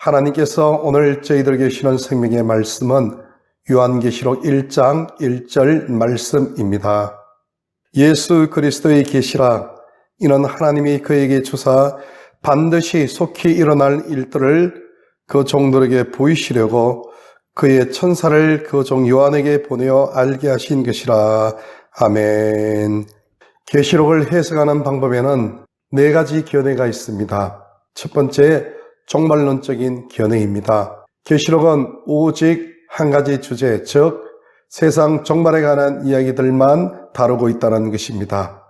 하나님께서 오늘 저희들에게 주시는 생명의 말씀은 요한계시록 1장 1절 말씀입니다. 예수 그리스도의 계시라. 이는 하나님이 그에게 주사 반드시 속히 일어날 일들을 그 종들에게 보이시려고 그의 천사를 그 종 요한에게 보내어 알게 하신 것이라. 아멘. 계시록을 해석하는 방법에는 4가지 견해가 있습니다. 첫 번째, 종말론적인 견해입니다. 계시록은 오직 한 가지 주제, 즉 세상 종말에 관한 이야기들만 다루고 있다는 것입니다.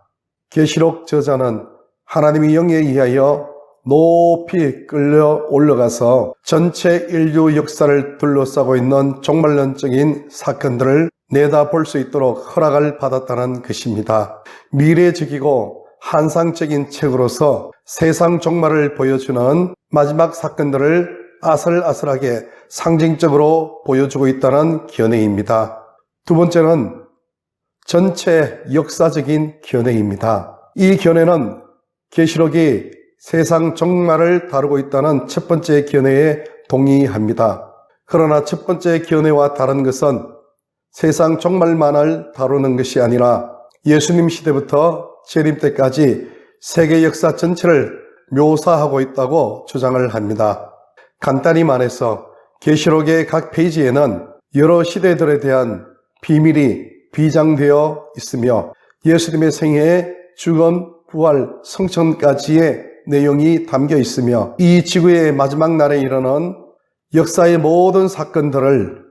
계시록 저자는 하나님의 영에 의하여 높이 끌려 올라가서 전체 인류 역사를 둘러싸고 있는 종말론적인 사건들을 내다볼 수 있도록 허락을 받았다는 것입니다. 미래적이고 환상적인 책으로서 세상 종말을 보여주는 마지막 사건들을 아슬아슬하게 상징적으로 보여주고 있다는 견해입니다. 두 번째는 전체 역사적인 견해입니다. 이 견해는 계시록이 세상 종말을 다루고 있다는 첫 번째 견해에 동의합니다. 그러나 첫 번째 견해와 다른 것은 세상 종말만을 다루는 것이 아니라 예수님 시대부터 재림 때까지 세계 역사 전체를 묘사하고 있다고 주장을 합니다. 간단히 말해서 계시록의 각 페이지에는 여러 시대들에 대한 비밀이 비장되어 있으며 예수님의 생애, 죽음, 부활, 성천까지의 내용이 담겨 있으며 이 지구의 마지막 날에 이르는 역사의 모든 사건들을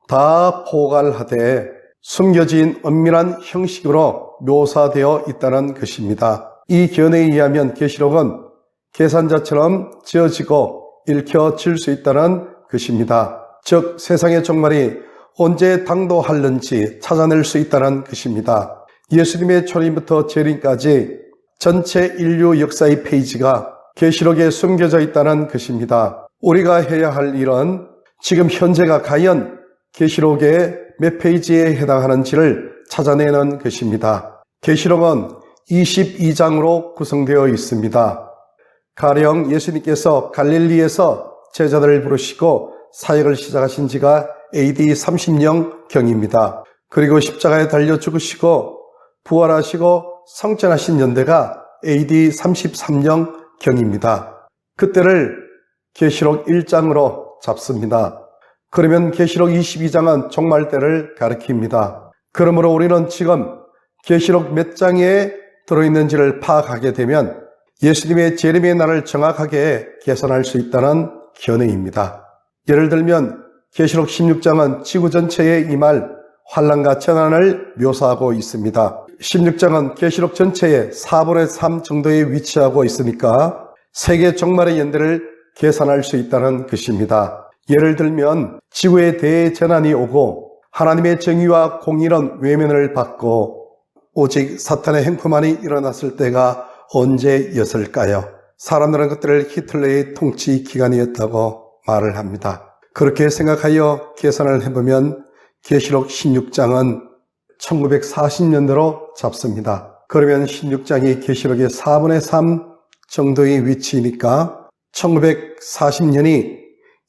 다 포괄하되 숨겨진 엄밀한 형식으로 묘사되어 있다는 것입니다. 이 견해에 의하면 계시록은 계산자처럼 지어지고 읽혀질 수 있다는 것입니다. 즉 세상의 종말이 언제 당도하는지 찾아낼 수 있다는 것입니다. 예수님의 초림부터 재림까지 전체 인류 역사의 페이지가 계시록에 숨겨져 있다는 것입니다. 우리가 해야 할 일은 지금 현재가 과연 계시록의 몇 페이지에 해당하는지를 찾아내는 것입니다. 계시록은 22장으로 구성되어 있습니다. 가령 예수님께서 갈릴리에서 제자들을 부르시고 사역을 시작하신 지가 AD 30년경입니다. 그리고 십자가에 달려 죽으시고 부활하시고 성천하신 연대가 AD 33년경입니다. 그때를 계시록 1장으로 잡습니다. 그러면 계시록 22장은 종말 때를 가리킵니다. 그러므로 우리는 지금 계시록 몇 장에 들어있는지를 파악하게 되면 예수님의 재림의 날을 정확하게 계산할 수 있다는 견해입니다. 예를 들면 계시록 16장은 지구 전체에 임할 환난과 재난을 묘사하고 있습니다. 16장은 계시록 전체의 4분의 3 정도에 위치하고 있으니까 세계 종말의 연대를 계산할 수 있다는 것입니다. 예를 들면 지구에 대재난이 오고 하나님의 정의와 공의는 외면을 받고 오직 사탄의 행포만이 일어났을 때가 언제였을까요? 사람들은 그때를 히틀러의 통치 기간이었다고 말을 합니다. 그렇게 생각하여 계산을 해보면 계시록 16장은 1940년대로 잡습니다. 그러면 16장이 계시록의 4분의 3 정도의 위치니까 1940년이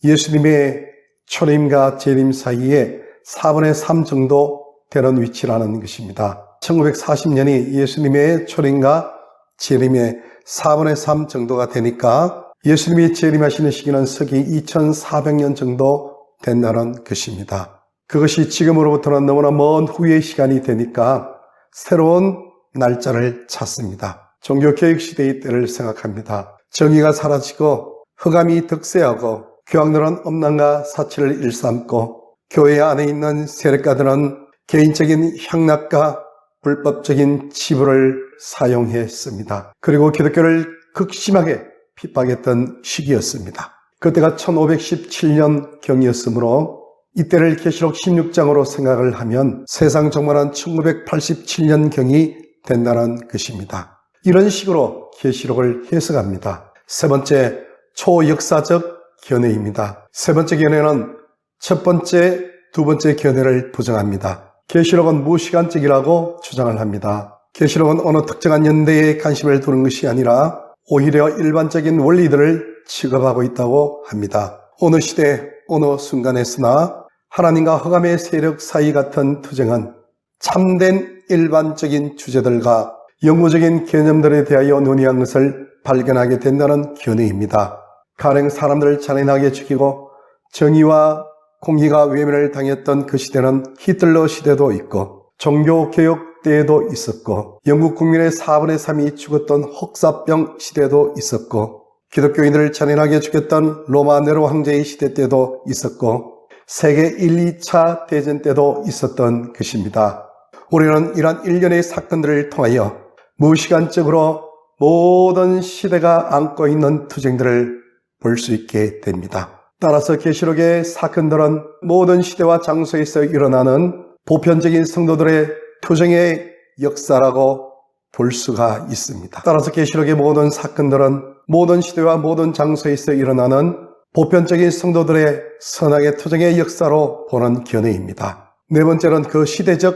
예수님의 초림과 재림 사이에 4분의 3 정도 되는 위치라는 것입니다. 1940년이 예수님의 초림과 재림의 4분의 3 정도가 되니까 예수님이 재림하시는 시기는 서기 2400년 정도 된다는 것입니다. 그것이 지금으로부터는 너무나 먼 후의 시간이 되니까 새로운 날짜를 찾습니다. 종교개혁 시대의 때를 생각합니다. 정의가 사라지고 흑암이 득세하고 교황들은 엄난과 사치를 일삼고 교회 안에 있는 세력가들은 개인적인 향락과 불법적인 치부를 사용했습니다. 그리고 기독교를 극심하게 핍박했던 시기였습니다. 그때가 1517년경이었으므로 이때를 계시록 16장으로 생각을 하면 세상 종말은 1987년경이 된다는 것입니다. 이런 식으로 계시록을 해석합니다. 세 번째, 초역사적 견해입니다. 세 번째 견해는 첫 번째, 두 번째 견해를 부정합니다. 계시록은 무시간적이라고 주장을 합니다. 계시록은 어느 특정한 연대에 관심을 두는 것이 아니라 오히려 일반적인 원리들을 취급하고 있다고 합니다. 어느 시대, 어느 순간에서나 하나님과 흑암의 세력 사이 같은 투쟁은 참된 일반적인 주제들과 영구적인 개념들에 대하여 논의한 것을 발견하게 된다는 견해입니다. 가령 사람들을 잔인하게 죽이고 정의와 공의가 외면을 당했던 그 시대는 히틀러 시대도 있고 종교개혁 때에도 있었고 영국 국민의 4분의 3이 죽었던 혹사병 시대도 있었고 기독교인들을 잔인하게 죽였던 로마 네로 황제의 시대 때도 있었고 세계 1, 2차 대전 때도 있었던 것입니다. 우리는 이러한 일련의 사건들을 통하여 무시간적으로 모든 시대가 안고 있는 투쟁들을 볼 수 있게 됩니다. 따라서 계시록의 사건들은 모든 시대와 장소에서 일어나는 보편적인 성도들의 투쟁의 역사라고 볼 수가 있습니다. 따라서 계시록의 모든 사건들은 모든 시대와 모든 장소에서 일어나는 보편적인 성도들의 선악의 투쟁의 역사로 보는 견해입니다. 네 번째는 그 시대적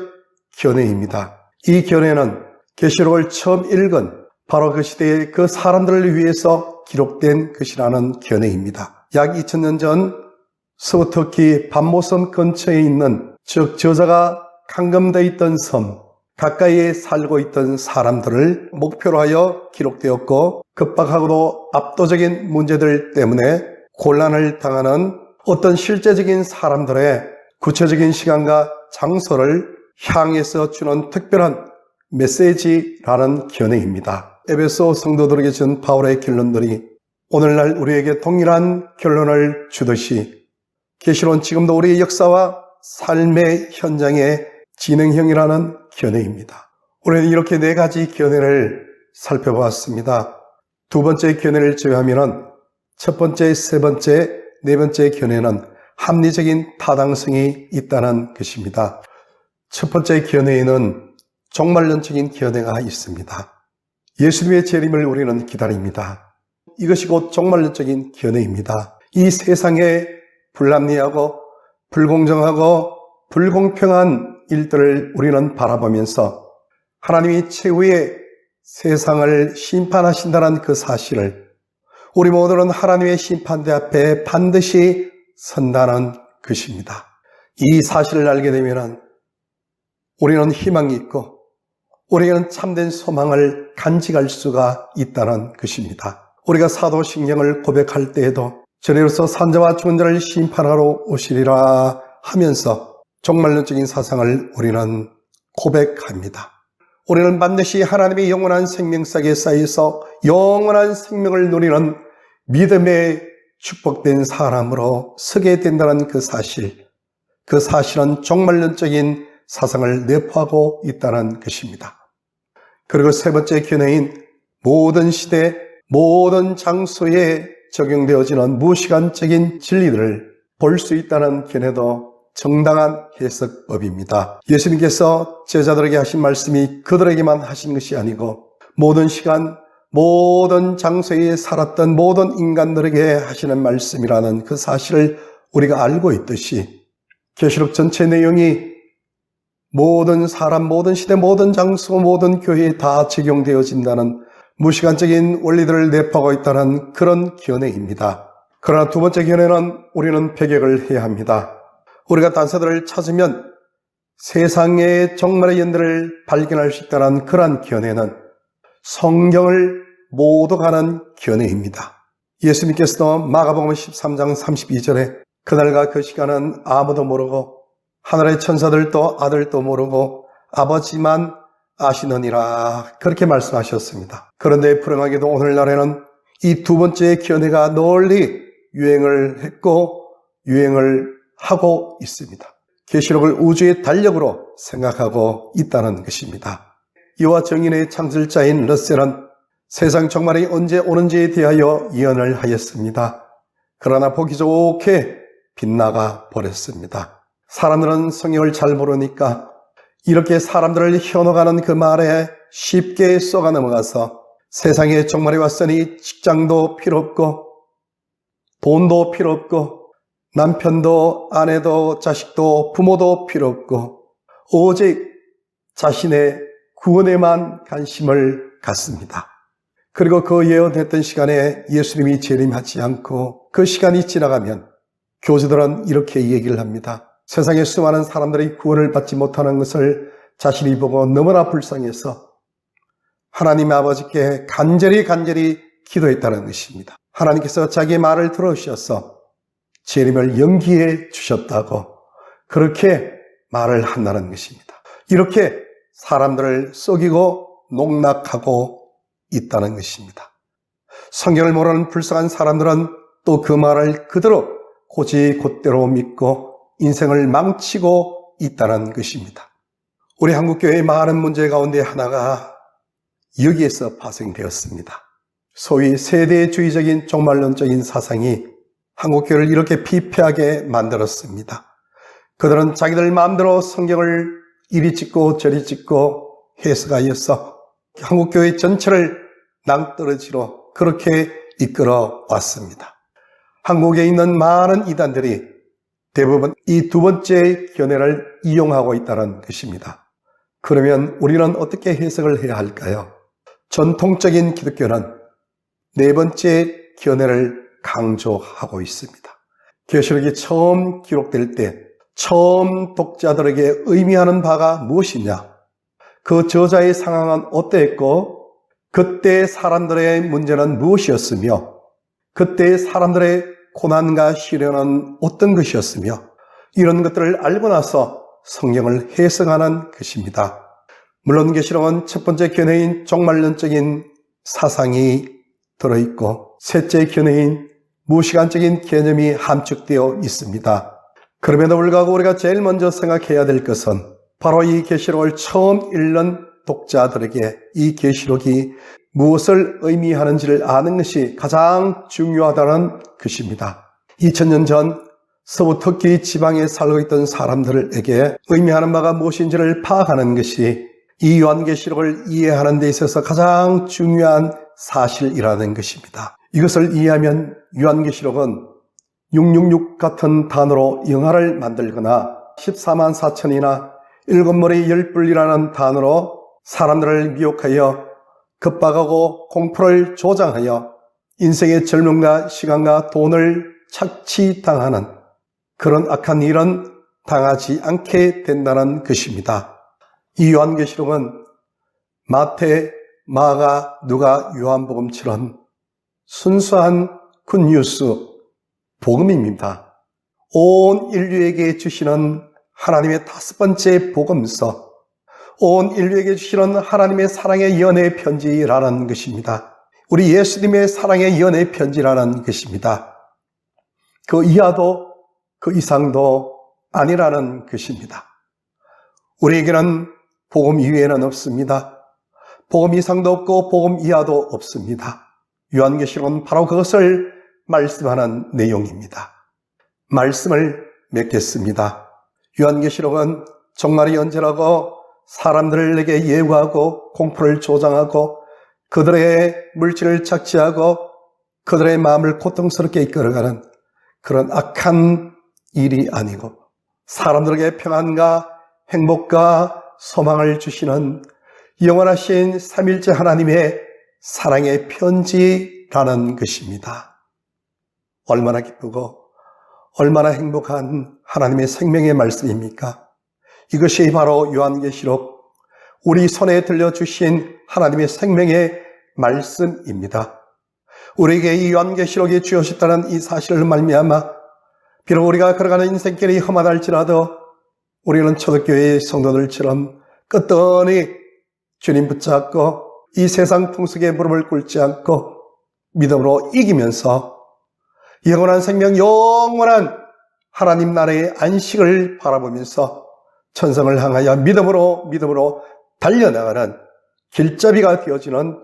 견해입니다. 이 견해는 계시록을 처음 읽은 바로 그 시대의 그 사람들을 위해서 기록된 것이라는 견해입니다. 약 2000년 전 서부터키 반모섬 근처에 있는 즉 저자가 감금되어 있던 섬 가까이에 살고 있던 사람들을 목표로 하여 기록되었고 급박하고도 압도적인 문제들 때문에 곤란을 당하는 어떤 실제적인 사람들의 구체적인 시간과 장소를 향해서 주는 특별한 메시지라는 견해입니다. 에베소 성도들에게 준 바울의 결론들이 오늘날 우리에게 동일한 결론을 주듯이 계시록은 지금도 우리의 역사와 삶의 현장의 진행형이라는 견해입니다. 우리는 이렇게 네 가지 견해를 살펴보았습니다. 두 번째 견해를 제외하면 첫 번째, 세 번째, 네 번째 견해는 합리적인 타당성이 있다는 것입니다. 첫 번째 견해에는 종말론적인 견해가 있습니다. 예수님의 재림을 우리는 기다립니다. 이것이 곧 종말론적인 견해입니다. 이 세상에 불합리하고 불공정하고 불공평한 일들을 우리는 바라보면서 하나님이 최후의 세상을 심판하신다는 그 사실을 우리 모두는 하나님의 심판대 앞에 반드시 선다는 것입니다. 이 사실을 알게 되면 우리는 희망이 있고 우리는 참된 소망을 간직할 수가 있다는 것입니다. 우리가 사도신경을 고백할 때에도 저리로서 산자와 죽은 자를 심판하러 오시리라 하면서 종말론적인 사상을 우리는 고백합니다. 우리는 반드시 하나님의 영원한 생명상에 쌓여서 영원한 생명을 누리는 믿음의 축복된 사람으로 서게 된다는 그 사실은 종말론적인 사상을 내포하고 있다는 것입니다. 그리고 세 번째 견해인 모든 시대, 모든 장소에 적용되어지는 무시간적인 진리들을 볼 수 있다는 견해도 정당한 해석법입니다. 예수님께서 제자들에게 하신 말씀이 그들에게만 하신 것이 아니고 모든 시간, 모든 장소에 살았던 모든 인간들에게 하시는 말씀이라는 그 사실을 우리가 알고 있듯이 계시록 전체 내용이 모든 사람, 모든 시대, 모든 장소, 모든 교회에 다 적용되어진다는 무시간적인 원리들을 내포하고 있다는 그런 견해입니다. 그러나 두 번째 견해는 우리는 배격을 해야 합니다. 우리가 단서들을 찾으면 세상의 종말의 연들을 발견할 수 있다는 그러한 견해는 성경을 모독하는 견해입니다. 예수님께서도 마가복음 13장 32절에 그날과 그 시간은 아무도 모르고 하늘의 천사들도 아들도 모르고 아버지만 아시느니라 그렇게 말씀하셨습니다. 그런데 불행하게도 오늘날에는 이 두 번째 견해가 널리 유행을 했고 유행을 하고 있습니다. 계시록을 우주의 달력으로 생각하고 있다는 것입니다. 이와 정인의 창설자인 러셀은 세상 종말이 언제 오는지에 대하여 예언을 하였습니다. 그러나 보기 좋게 빗나가 버렸습니다. 사람들은 성경을 잘 모르니까 이렇게 사람들을 현혹하는 그 말에 쉽게 쏘가 넘어가서 세상에 종말이 왔으니 직장도 필요 없고 돈도 필요 없고 남편도 아내도 자식도 부모도 필요 없고 오직 자신의 구원에만 관심을 갖습니다. 그리고 그 예언했던 시간에 예수님이 재림하지 않고 그 시간이 지나가면 교주들은 이렇게 얘기를 합니다. 세상에 수많은 사람들이 구원을 받지 못하는 것을 자신이 보고 너무나 불쌍해서 하나님 아버지께 간절히 기도했다는 것입니다. 하나님께서 자기의 말을 들어주셔서 재림을 연기해 주셨다고 그렇게 말을 한다는 것입니다. 이렇게 사람들을 속이고 농락하고 있다는 것입니다. 성경을 모르는 불쌍한 사람들은 또 그 말을 그대로 곧대로 믿고 인생을 망치고 있다는 것입니다. 우리 한국교회의 많은 문제 가운데 하나가 여기에서 파생되었습니다. 소위 세대주의적인 종말론적인 사상이 한국교회를 이렇게 피폐하게 만들었습니다. 그들은 자기들 마음대로 성경을 이리 찢고 저리 찢고 해석하여서 한국교회 전체를 낭떠러지로 그렇게 이끌어 왔습니다. 한국에 있는 많은 이단들이 대부분 이 두 번째 견해를 이용하고 있다는 것입니다. 그러면 우리는 어떻게 해석을 해야 할까요? 전통적인 기독교는 네 번째 견해를 강조하고 있습니다. 계시록이 처음 기록될 때 처음 독자들에게 의미하는 바가 무엇이냐? 그 저자의 상황은 어떠했고 그때 사람들의 문제는 무엇이었으며 그때 사람들의 고난과 시련은 어떤 것이었으며 이런 것들을 알고 나서 성경을 해석하는 것입니다. 물론 계시록은 첫 번째 견해인 종말론적인 사상이 들어있고 셋째 견해인 무시간적인 개념이 함축되어 있습니다. 그럼에도 불구하고 우리가 제일 먼저 생각해야 될 것은 바로 이 계시록을 처음 읽는 독자들에게 이 계시록이 무엇을 의미하는지를 아는 것이 가장 중요하다는 것입니다. 2000년 전 서부 터키 지방에 살고 있던 사람들에게 의미하는 바가 무엇인지를 파악하는 것이 이 요한계시록을 이해하는 데 있어서 가장 중요한 사실이라는 것입니다. 이것을 이해하면 요한계시록은 666 같은 단어로 영화를 만들거나 14만 4천이나 7머리 10뿔이라는 단어로 사람들을 미혹하여 급박하고 공포를 조장하여 인생의 젊음과 시간과 돈을 착취당하는 그런 악한 일은 당하지 않게 된다는 것입니다. 이 요한계시록은 마태, 마가, 누가, 요한복음처럼 순수한 굿뉴스, 복음입니다. 온 인류에게 주시는 하나님의 다섯 번째 복음서, 온 인류에게 주시는 하나님의 사랑의 연애 편지라는 것입니다. 우리 예수님의 사랑의 연애 편지라는 것입니다. 그 이하도 그 이상도 아니라는 것입니다. 우리에게는 복음 이외에는 없습니다. 복음 이상도 없고 복음 이하도 없습니다. 요한계시록은 바로 그것을 말씀하는 내용입니다. 말씀을 맺겠습니다. 요한계시록은 종말이 언제라고 사람들에게 예고하고 공포를 조장하고 그들의 물질을 착취하고 그들의 마음을 고통스럽게 이끌어가는 그런 악한 일이 아니고 사람들에게 평안과 행복과 소망을 주시는 영원하신 삼일째 하나님의 사랑의 편지라는 것입니다. 얼마나 기쁘고 얼마나 행복한 하나님의 생명의 말씀입니까? 이것이 바로 요한계시록, 우리 손에 들려주신 하나님의 생명의 말씀입니다. 우리에게 이 요한계시록이 주어졌다는 이 사실을 말미암아 비록 우리가 걸어가는 인생길이 험하달지라도 우리는 초대교회의 성도들처럼 끝없이 주님 붙잡고 이 세상 풍속에 무릎을 꿇지 않고 믿음으로 이기면서 영원한 생명, 영원한 하나님 나라의 안식을 바라보면서 천성을 향하여 믿음으로 달려나가는 길잡이가 되어지는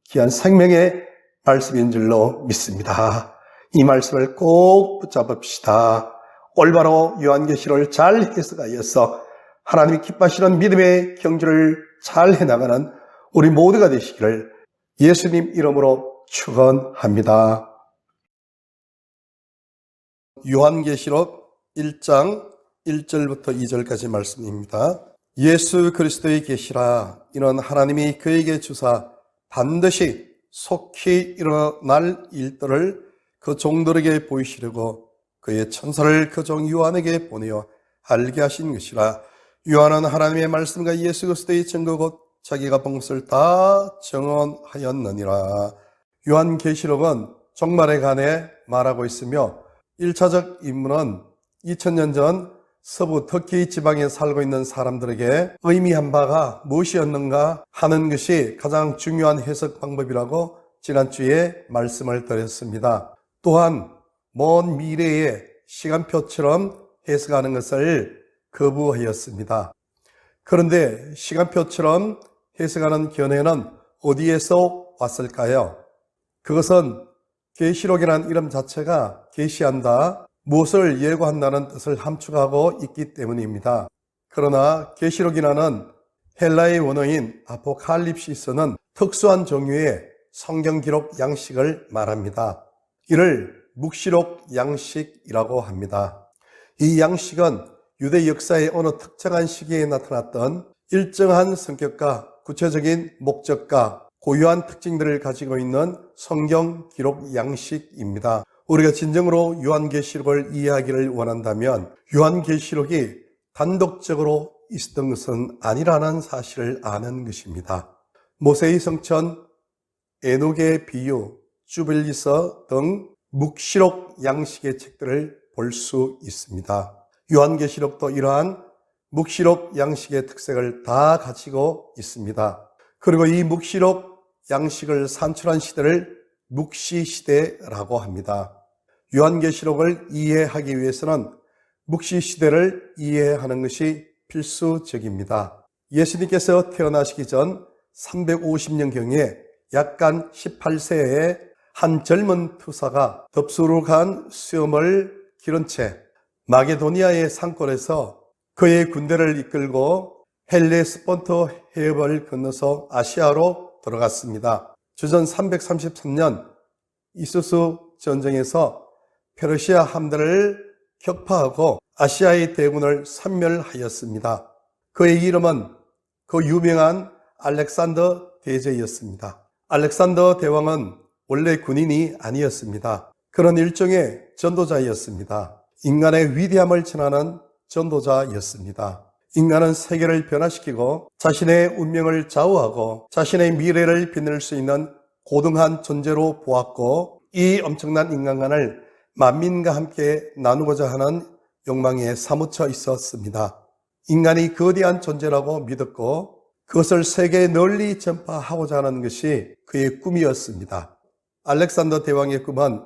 귀한 생명의 말씀인 줄로 믿습니다. 이 말씀을 꼭 붙잡읍시다. 올바로 요한계시록을 잘 해석하여서 하나님이 기뻐하시는 믿음의 경주를 잘 해나가는 우리 모두가 되시기를 예수님 이름으로 축원합니다. 요한계시록 1장 1절부터 2절까지 말씀입니다. 예수 그리스도의 계시라. 이는 하나님이 그에게 주사 반드시 속히 일어날 일들을 그 종들에게 보이시려고 그의 천사를 그 종 요한에게 보내어 알게 하신 것이라. 요한은 하나님의 말씀과 예수 그리스도의 증거 곧 자기가 본 것을 다 증언하였느니라. 요한계시록은 종말에 관해 말하고 있으며 1차적 임무는 2000년 전 서부 터키 지방에 살고 있는 사람들에게 의미한 바가 무엇이었는가 하는 것이 가장 중요한 해석 방법이라고 지난주에 말씀을 드렸습니다. 또한 먼 미래의 시간표처럼 해석하는 것을 거부하였습니다. 그런데 시간표처럼 해석하는 견해는 어디에서 왔을까요? 그것은 계시록이라는 이름 자체가 계시한다, 무엇을 예고한다는 뜻을 함축하고 있기 때문입니다. 그러나 계시록이라는 헬라의 원어인 아포칼립시스는 특수한 종류의 성경 기록 양식을 말합니다. 이를 묵시록 양식이라고 합니다. 이 양식은 유대 역사의 어느 특정한 시기에 나타났던 일정한 성격과 구체적인 목적과 고유한 특징들을 가지고 있는 성경 기록 양식입니다. 우리가 진정으로 요한계시록을 이해하기를 원한다면 요한계시록이 단독적으로 있었던 것은 아니라는 사실을 아는 것입니다. 모세의 성천, 에녹의 비유, 주빌리서 등 묵시록 양식의 책들을 볼 수 있습니다. 요한계시록도 이러한 묵시록 양식의 특색을 다 가지고 있습니다. 그리고 이 묵시록 양식을 산출한 시대를 묵시시대라고 합니다. 요한계시록을 이해하기 위해서는 묵시시대를 이해하는 것이 필수적입니다. 예수님께서 태어나시기 전 350년경에 약간 18세의 한 젊은 투사가 덥수룩한 수염을 기른 채 마게도니아의 산골에서 그의 군대를 이끌고 헬레스폰트 해협을 건너서 아시아로 들어갔습니다. 주전 333년 이수스 전쟁에서 페르시아 함대를 격파하고 아시아의 대군을 섬멸하였습니다. 그의 이름은 그 유명한 알렉산더 대제였습니다. 알렉산더 대왕은 원래 군인이 아니었습니다. 그런 일종의 전도자였습니다. 인간의 위대함을 전하는 전도자였습니다. 인간은 세계를 변화시키고 자신의 운명을 좌우하고 자신의 미래를 빛낼 수 있는 고등한 존재로 보았고, 이 엄청난 인간관을 만민과 함께 나누고자 하는 욕망에 사무쳐 있었습니다. 인간이 거대한 존재라고 믿었고 그것을 세계에 널리 전파하고자 하는 것이 그의 꿈이었습니다. 알렉산더 대왕의 꿈은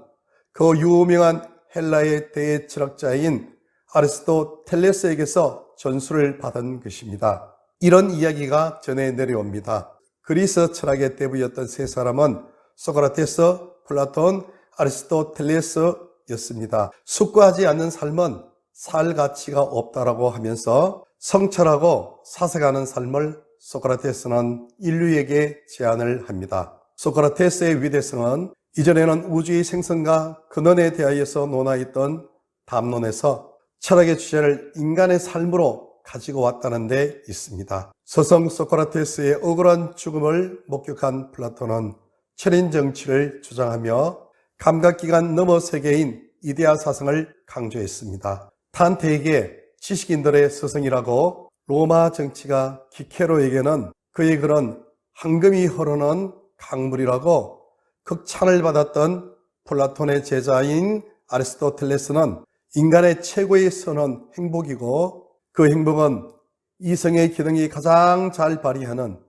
그 유명한 헬라의 대철학자인 아리스토텔레스에게서 전수를 받은 것입니다. 이런 이야기가 전해 내려옵니다. 그리스 철학의 대부였던 세 사람은 소크라테스, 플라톤, 아리스토텔레스였습니다. 숙고하지 않는 삶은 살 가치가 없다라고 하면서 성찰하고 사색하는 삶을 소크라테스는 인류에게 제안을 합니다. 소크라테스의 위대성은 이전에는 우주의 생성과 근원에 대하여서 논하였던 담론에서 철학의 주제를 인간의 삶으로 가지고 왔다는 데 있습니다. 서성 소크라테스의 억울한 죽음을 목격한 플라톤은 철인 정치를 주장하며 감각기관 너머 세계인 이데아 사상을 강조했습니다. 탄테에게 지식인들의 스승이라고 로마 정치가 키케로에게는 그의 글은 황금이 흐르는 강물이라고 극찬을 받았던 플라톤의 제자인 아리스토텔레스는 인간의 최고의 선은 행복이고 그 행복은 이성의 기능이 가장 잘 발휘하는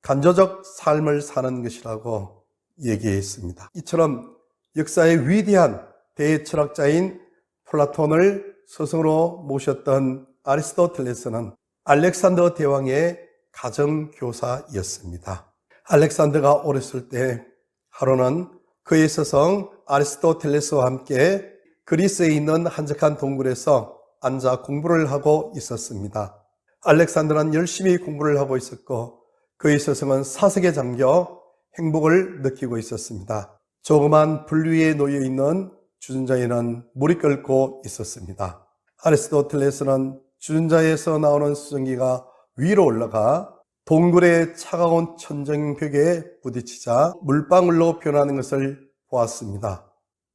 간접적 삶을 사는 것이라고 얘기했습니다. 이처럼 역사의 위대한 대철학자인 플라톤을 스승으로 모셨던 아리스토텔레스는 알렉산더 대왕의 가정교사였습니다. 알렉산더가 어렸을 때 하루는 그의 스승 아리스토텔레스와 함께 그리스에 있는 한적한 동굴에서 앉아 공부를 하고 있었습니다. 알렉산더는 열심히 공부를 하고 있었고 그의 스승은 사색에 잠겨 행복을 느끼고 있었습니다. 조그만 불 위에 놓여있는 주전자에는 물이 끓고 있었습니다. 아리스토텔레스는 주전자에서 나오는 수증기가 위로 올라가 동굴의 차가운 천정벽에 부딪히자 물방울로 변하는 것을 보았습니다.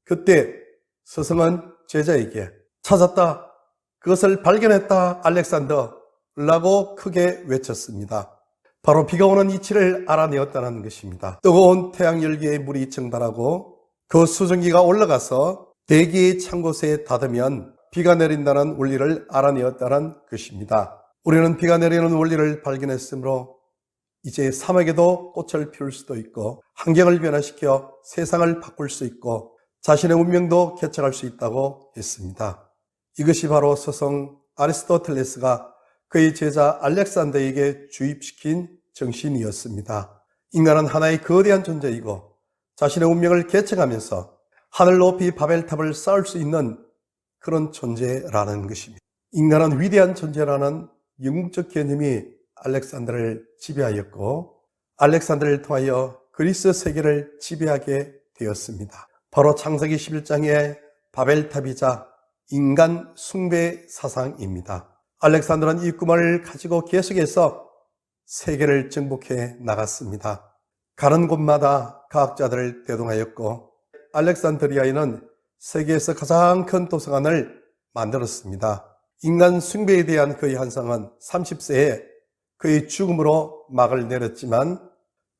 그때 스승은 제자에게 찾았다, 그것을 발견했다, 알렉산더 라고 크게 외쳤습니다. 바로 비가 오는 이치를 알아내었다는 것입니다. 뜨거운 태양 열기에 물이 증발하고 그 수증기가 올라가서 대기의 찬 곳에 닿으면 비가 내린다는 원리를 알아내었다는 것입니다. 우리는 비가 내리는 원리를 발견했으므로 이제 사막에도 꽃을 피울 수도 있고 환경을 변화시켜 세상을 바꿀 수 있고 자신의 운명도 개척할 수 있다고 했습니다. 이것이 바로 서성 아리스토텔레스가 그의 제자 알렉산더에게 주입시킨 정신이었습니다. 인간은 하나의 거대한 존재이고 자신의 운명을 개척하면서 하늘 높이 바벨탑을 쌓을 수 있는 그런 존재라는 것입니다. 인간은 위대한 존재라는 영웅적 개념이 알렉산더를 지배하였고 알렉산더를 통하여 그리스 세계를 지배하게 되었습니다. 바로 창세기 11장의 바벨탑이자 인간 숭배 사상입니다. 알렉산더는 이 꿈을 가지고 계속해서 세계를 정복해 나갔습니다. 가는 곳마다 과학자들을 대동하였고 알렉산드리아에는 세계에서 가장 큰 도서관을 만들었습니다. 인간 숭배에 대한 그의 환상은 30세에 그의 죽음으로 막을 내렸지만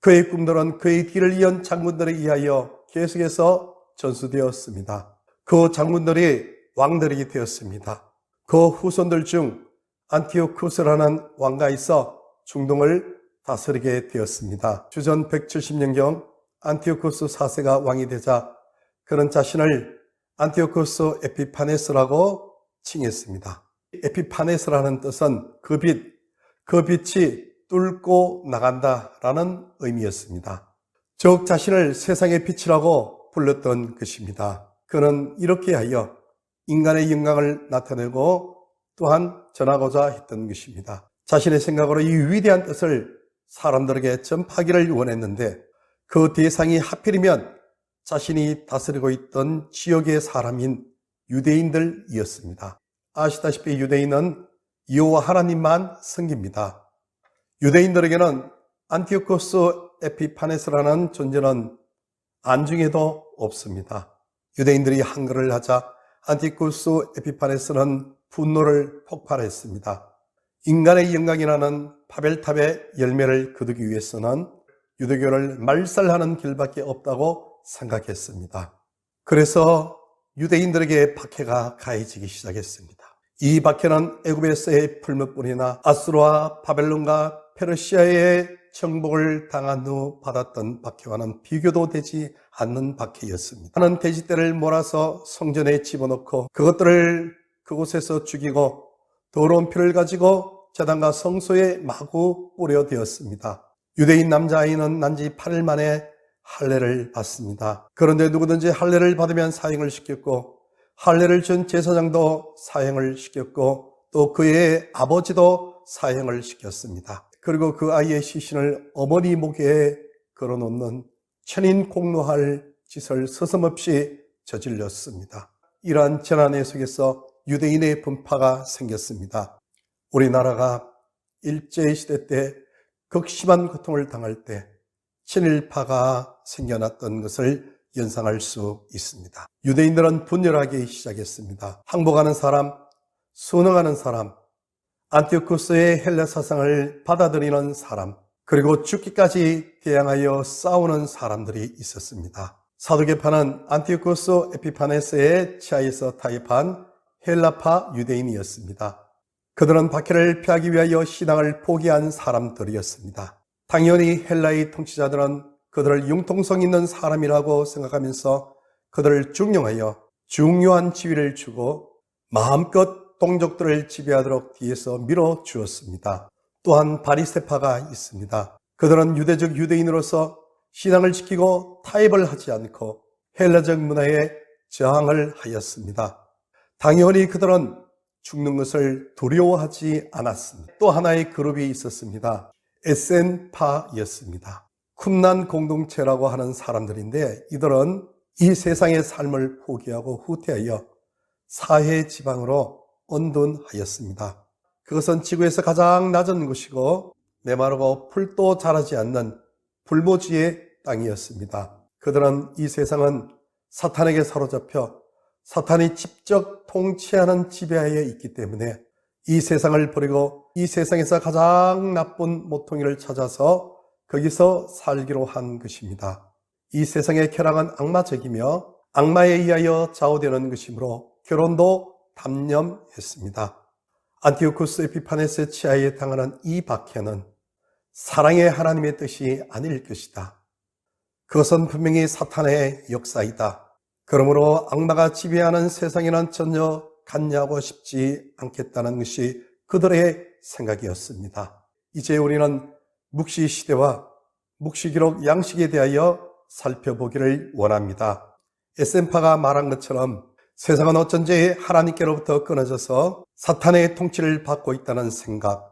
그의 꿈들은 그의 뒤를 이은 장군들에 의하여 계속해서 전수되었습니다. 그 장군들이 왕들이 되었습니다. 그 후손들 중 안티오쿠스라는 왕가 있어 중동을 다스리게 되었습니다. 주전 170년경 안티오쿠스 4세가 왕이 되자 그는 자신을 안티오쿠스 에피파네스라고 칭했습니다. 에피파네스라는 뜻은 그 빛이 뚫고 나간다라는 의미였습니다. 즉 자신을 세상의 빛이라고 불렀던 것입니다. 그는 이렇게 하여 인간의 영광을 나타내고 또한 전하고자 했던 것입니다. 자신의 생각으로 이 위대한 뜻을 사람들에게 전파하기를 원했는데 그 대상이 하필이면 자신이 다스리고 있던 지역의 사람인 유대인들이었습니다. 아시다시피 유대인은 여호와 하나님만 섬깁니다. 유대인들에게는 안티오쿠스 에피파네스라는 존재는 안중에도 없습니다. 유대인들이 한글을 하자 안티오쿠스 에피파네스는 분노를 폭발했습니다. 인간의 영광이라는 바벨탑의 열매를 거두기 위해서는 유대교를 말살하는 길밖에 없다고 생각했습니다. 그래서 유대인들에게 박해가 가해지기 시작했습니다. 이 박해는 애굽에서의 풀무불이나 아수르와 바벨론과 페르시아의 정복을 당한 후 받았던 박해와는 비교도 되지 않는 박해였습니다. 하는 돼지떼를 몰아서 성전에 집어넣고 그것들을 그곳에서 죽이고 더러운 피를 가지고 제단과 성소에 마구 뿌려대었습니다. 유대인 남자아이는 난지 8일 만에 할례를 받습니다. 그런데 누구든지 할례를 받으면 사형을 시켰고 할례를 준 제사장도 사형을 시켰고 또 그의 아버지도 사형을 시켰습니다. 그리고 그 아이의 시신을 어머니 목에 걸어놓는 천인공노할 짓을 서슴없이 저질렀습니다. 이러한 재난의 속에서 유대인의 분파가 생겼습니다. 우리나라가 일제시대 때 극심한 고통을 당할 때 친일파가 생겨났던 것을 연상할 수 있습니다. 유대인들은 분열하기 시작했습니다. 항복하는 사람, 순응하는 사람, 안티오쿠스의 헬라 사상을 받아들이는 사람, 그리고 죽기까지 대항하여 싸우는 사람들이 있었습니다. 사두개파는 안티오쿠스 에피파네스의 치하에서 타입한 헬라파 유대인이었습니다. 그들은 박해를 피하기 위하여 신앙을 포기한 사람들이었습니다. 당연히 헬라의 통치자들은 그들을 융통성 있는 사람이라고 생각하면서 그들을 중용하여 중요한 지위를 주고 마음껏 동족들을 지배하도록 뒤에서 밀어주었습니다. 또한 바리새파가 있습니다. 그들은 유대적 유대인으로서 신앙을 지키고 타협을 하지 않고 헬라적 문화에 저항을 하였습니다. 당연히 그들은 죽는 것을 두려워하지 않았습니다. 또 하나의 그룹이 있었습니다. 에센파였습니다. 쿰난 공동체라고 하는 사람들인데 이들은 이 세상의 삶을 포기하고 후퇴하여 사해 지방으로 언둔하였습니다. 그것은 지구에서 가장 낮은 곳이고 메마르고 풀도 자라지 않는 불모지의 땅이었습니다. 그들은 이 세상은 사탄에게 사로잡혀 사탄이 직접 통치하는 지배하에 있기 때문에 이 세상을 버리고 이 세상에서 가장 나쁜 모퉁이를 찾아서 거기서 살기로 한 것입니다. 이 세상의 쾌락은 악마적이며 악마에 의하여 좌우되는 것이므로 결혼도 담념했습니다. 안티오쿠스 에피파네스의 치하에 당하는 이 박해는 사랑의 하나님의 뜻이 아닐 것이다. 그것은 분명히 사탄의 역사이다. 그러므로 악마가 지배하는 세상에는 전혀 관여하고 싶지 않겠다는 것이 그들의 생각이었습니다. 이제 우리는 묵시 시대와 묵시 기록 양식에 대하여 살펴보기를 원합니다. 에센파가 말한 것처럼 세상은 어쩐지 하나님께로부터 끊어져서 사탄의 통치를 받고 있다는 생각,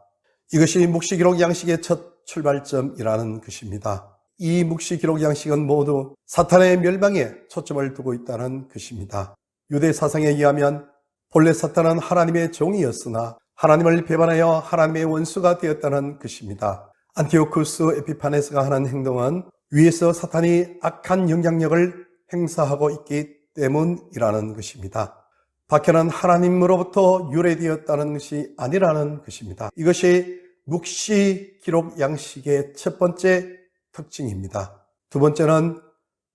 이것이 묵시 기록 양식의 첫 출발점이라는 것입니다. 이 묵시 기록 양식은 모두 사탄의 멸망에 초점을 두고 있다는 것입니다. 유대 사상에 의하면 본래 사탄은 하나님의 종이었으나 하나님을 배반하여 하나님의 원수가 되었다는 것입니다. 안티오쿠스 에피파네스가 하는 행동은 위에서 사탄이 악한 영향력을 행사하고 있기 때문이라는 것입니다. 박해는 하나님으로부터 유래되었다는 것이 아니라는 것입니다. 이것이 묵시 기록 양식의 첫 번째 특징입니다. 두 번째는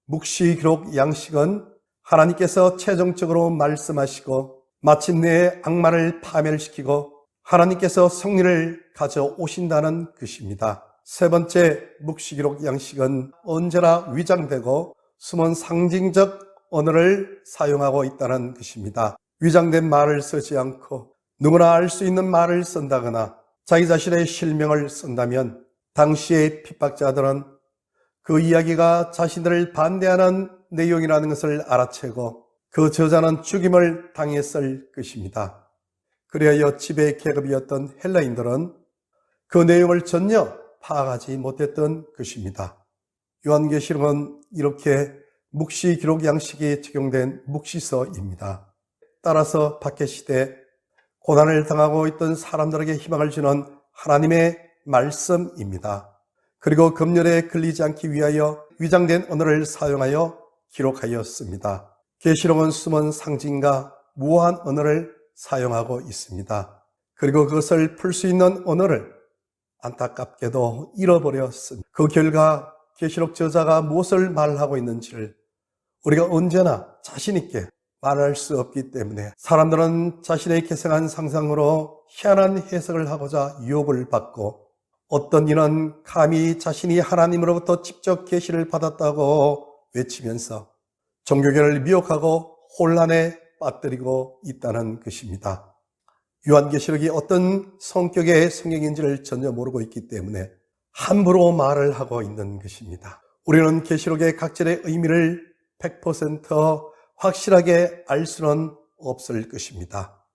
묵시 기록 양식은 하나님께서 최종적으로 말씀하시고 마침내 악마를 파멸시키고 하나님께서 승리를 가져오신다는 것입니다. 세 번째 묵시 기록 양식은 언제나 위장되고 숨은 상징적 언어를 사용하고 있다는 것입니다. 위장된 말을 쓰지 않고 누구나 알 수 있는 말을 쓴다거나 자기 자신의 실명을 쓴다면 당시의 핍박자들은 그 이야기가 자신들을 반대하는 내용이라는 것을 알아채고 그 저자는 죽임을 당했을 것입니다. 그리하여 지배 계급이었던 헬라인들은 그 내용을 전혀 파악하지 못했던 것입니다. 요한계시록은 이렇게 묵시 기록 양식이 적용된 묵시서입니다. 따라서 박해시대 고난을 당하고 있던 사람들에게 희망을 주는 하나님의 말씀입니다. 그리고 검열에 걸리지 않기 위하여 위장된 언어를 사용하여 기록하였습니다. 계시록은 숨은 상징과 무한 언어를 사용하고 있습니다. 그리고 그것을 풀 수 있는 언어를 안타깝게도 잃어버렸습니다. 그 결과 계시록 저자가 무엇을 말하고 있는지를 우리가 언제나 자신 있게 말할 수 없기 때문에 사람들은 자신의 개성한 상상으로 희한한 해석을 하고자 유혹을 받고 어떤 이는 감히 자신이 하나님으로부터 직접 계시를 받았다고 외치면서 종교계를 미혹하고 혼란에 빠뜨리고 있다는 것입니다. 요한계시록이 어떤 성격의 성경인지를 전혀 모르고 있기 때문에 함부로 말을 하고 있는 것입니다. 우리는 계시록의 각절의 의미를 100% 확실하게 알 수는 없을 것입니다.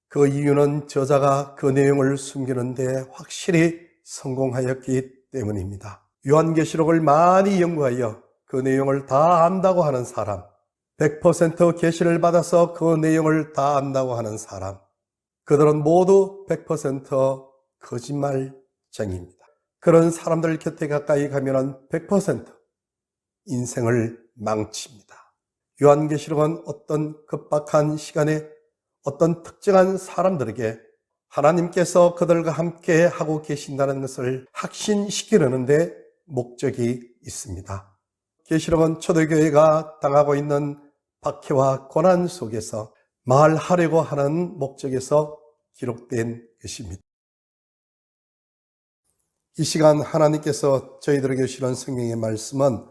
그 이유는 저자가 그 내용을 숨기는데 확실히 성공하였기 때문입니다. 요한계시록을 많이 연구하여 그 내용을 다 안다고 하는 사람, 100% 계시를 받아서 그 내용을 다 안다고 하는 사람, 그들은 모두 100% 거짓말쟁이입니다. 그런 사람들 곁에 가까이 가면 100% 인생을 망칩니다. 요한계시록은 어떤 급박한 시간에 어떤 특정한 사람들에게 하나님께서 그들과 함께 하고 계신다는 것을 확신시키려는 데 목적이 있습니다. 계시록은 초대교회가 당하고 있는 박해와 고난 속에서 말하려고 하는 목적에서 기록된 것입니다. 이 시간 하나님께서 저희들에게 주시는 성경의 말씀은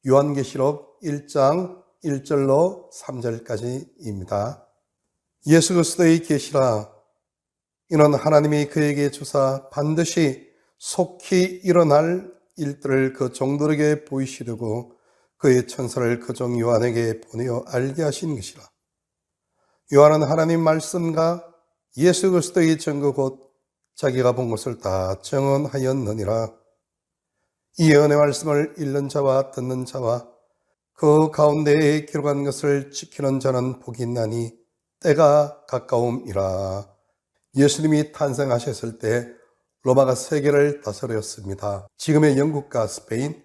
요한계시록 1장 1절로 3절까지입니다. 예수 그리스도의 계시라. 이는 하나님이 그에게 주사 반드시 속히 일어날 일들을 그 종들에게 보이시려고 그의 천사를 그 종 요한에게 보내어 알게 하신 것이라. 요한은 하나님 말씀과 예수 그리스도의 증거 곧 자기가 본 것을 다 증언하였느니라. 이 예언의 말씀을 읽는 자와 듣는 자와 그 가운데에 기록한 것을 지키는 자는 복이 있나니 때가 가까움이라. 예수님이 탄생하셨을 때 로마가 세계를 다스렸습니다. 지금의 영국과 스페인,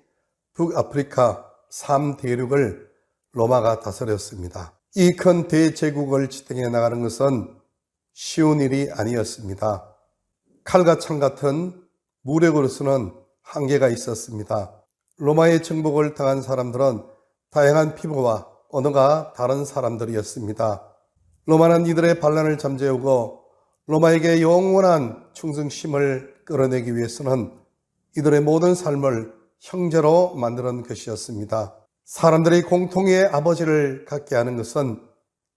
북아프리카 3대륙을 로마가 다스렸습니다. 이 큰 대제국을 지탱해 나가는 것은 쉬운 일이 아니었습니다. 칼과 창 같은 무력으로서는 한계가 있었습니다. 로마의 정복을 당한 사람들은 다양한 피부와 언어가 다른 사람들이었습니다. 로마는 이들의 반란을 잠재우고 로마에게 영원한 충성심을 끌어내기 위해서는 이들의 모든 삶을 형제로 만드는 것이었습니다. 사람들이 공통의 아버지를 갖게 하는 것은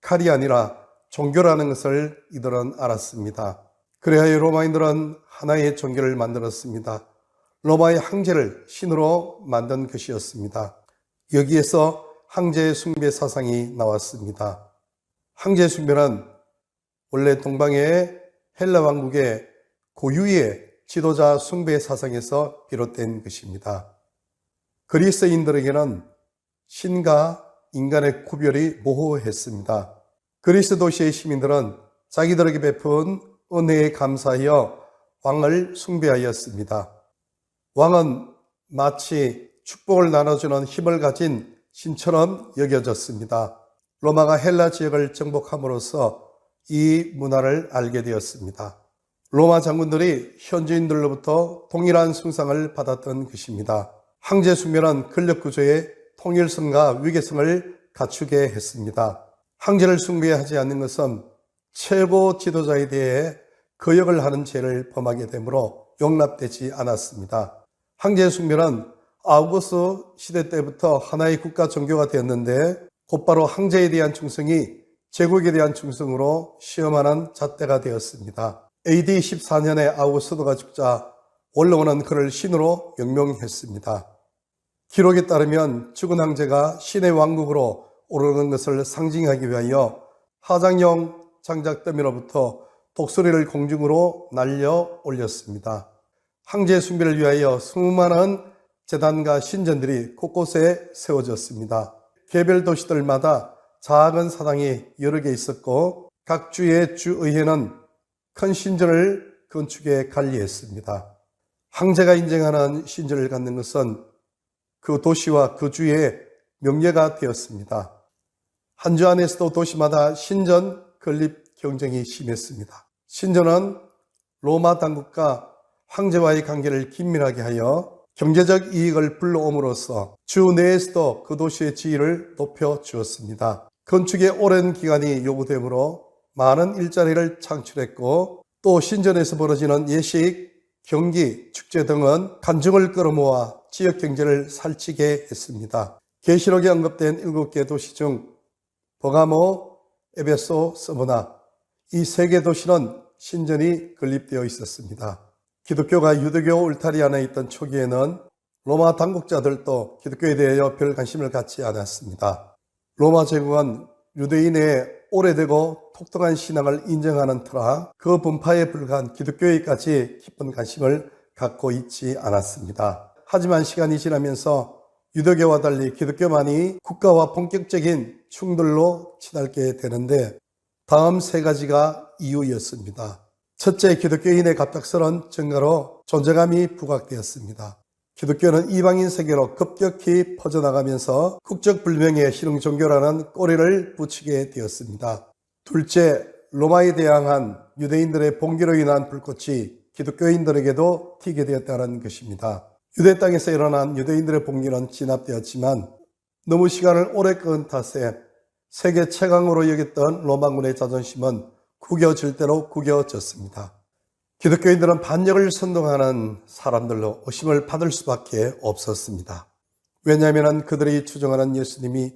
칼이 아니라 종교라는 것을 이들은 알았습니다. 그래야 로마인들은 하나의 종교를 만들었습니다. 로마의 황제를 신으로 만든 것이었습니다. 여기에서 황제 숭배 사상이 나왔습니다. 황제 숭배는 원래 동방의 헬라 왕국의 고유의 지도자 숭배 사상에서 비롯된 것입니다. 그리스인들에게는 신과 인간의 구별이 모호했습니다. 그리스 도시의 시민들은 자기들에게 베푼 은혜에 감사하여 왕을 숭배하였습니다. 왕은 마치 축복을 나눠주는 힘을 가진 신처럼 여겨졌습니다. 로마가 헬라 지역을 정복함으로써 이 문화를 알게 되었습니다. 로마 장군들이 현지인들로부터 동일한 숭상을 받았던 것입니다. 황제 숭배는 권력 구조의 통일성과 위계성을 갖추게 했습니다. 황제를 숭배하지 않는 것은 최고 지도자에 대해 거역을 하는 죄를 범하게 되므로 용납되지 않았습니다. 황제 숭배는 아우구스 시대 때부터 하나의 국가 종교가 되었는데 곧바로 황제에 대한 충성이 제국에 대한 충성으로 시험하는 잣대가 되었습니다. AD 14년에 아우구스도가 죽자 원로원은 그를 신으로 명명했습니다. 기록에 따르면 죽은 황제가 신의 왕국으로 오르는 것을 상징하기 위하여 하장용 장작더미로부터 독수리를 공중으로 날려 올렸습니다. 황제 숭배를 위하여 수많은 제단과 신전들이 곳곳에 세워졌습니다. 개별 도시들마다 작은 사당이 여러 개 있었고 각 주의 주의회는 큰 신전을 건축해 관리했습니다. 황제가 인정하는 신전을 갖는 것은 그 도시와 그 주의 명예가 되었습니다. 한 주 안에서도 도시마다 신전 건립 경쟁이 심했습니다. 신전은 로마 당국과 황제와의 관계를 긴밀하게 하여 경제적 이익을 불러옴으로써 주 내에서도 그 도시의 지위를 높여주었습니다. 건축에 오랜 기간이 요구되므로 많은 일자리를 창출했고 또 신전에서 벌어지는 예식, 경기, 축제 등은 관중을 끌어모아 지역 경제를 살찌게 했습니다. 계시록에 언급된 7개 도시 중 버가모, 에베소, 스무나 이 3개 도시는 신전이 건립되어 있었습니다. 기독교가 유대교 울타리 안에 있던 초기에는 로마 당국자들도 기독교에 대하여 별 관심을 갖지 않았습니다. 로마 제국은 유대인의 오래되고 독특한 신앙을 인정하는 터라 그 분파에 불과한 기독교에까지 깊은 관심을 갖고 있지 않았습니다. 하지만 시간이 지나면서 유대교와 달리 기독교만이 국가와 본격적인 충돌로 치닫게 되는데 다음 3가지가 이유였습니다. 첫째, 기독교인의 갑작스러운 증가로 존재감이 부각되었습니다. 기독교는 이방인 세계로 급격히 퍼져나가면서 국적불명의 실흥 종교라는 꼬리를 붙이게 되었습니다. 둘째, 로마에 대항한 유대인들의 봉기로 인한 불꽃이 기독교인들에게도 튀게 되었다는 것입니다. 유대 땅에서 일어난 유대인들의 봉기는 진압되었지만 너무 시간을 오래 끄은 탓에 세계 최강으로 여겼던 로마군의 자존심은 구겨질 대로 구겨졌습니다. 기독교인들은 반역을 선동하는 사람들로 의심을 받을 수밖에 없었습니다. 왜냐하면 그들이 추종하는 예수님이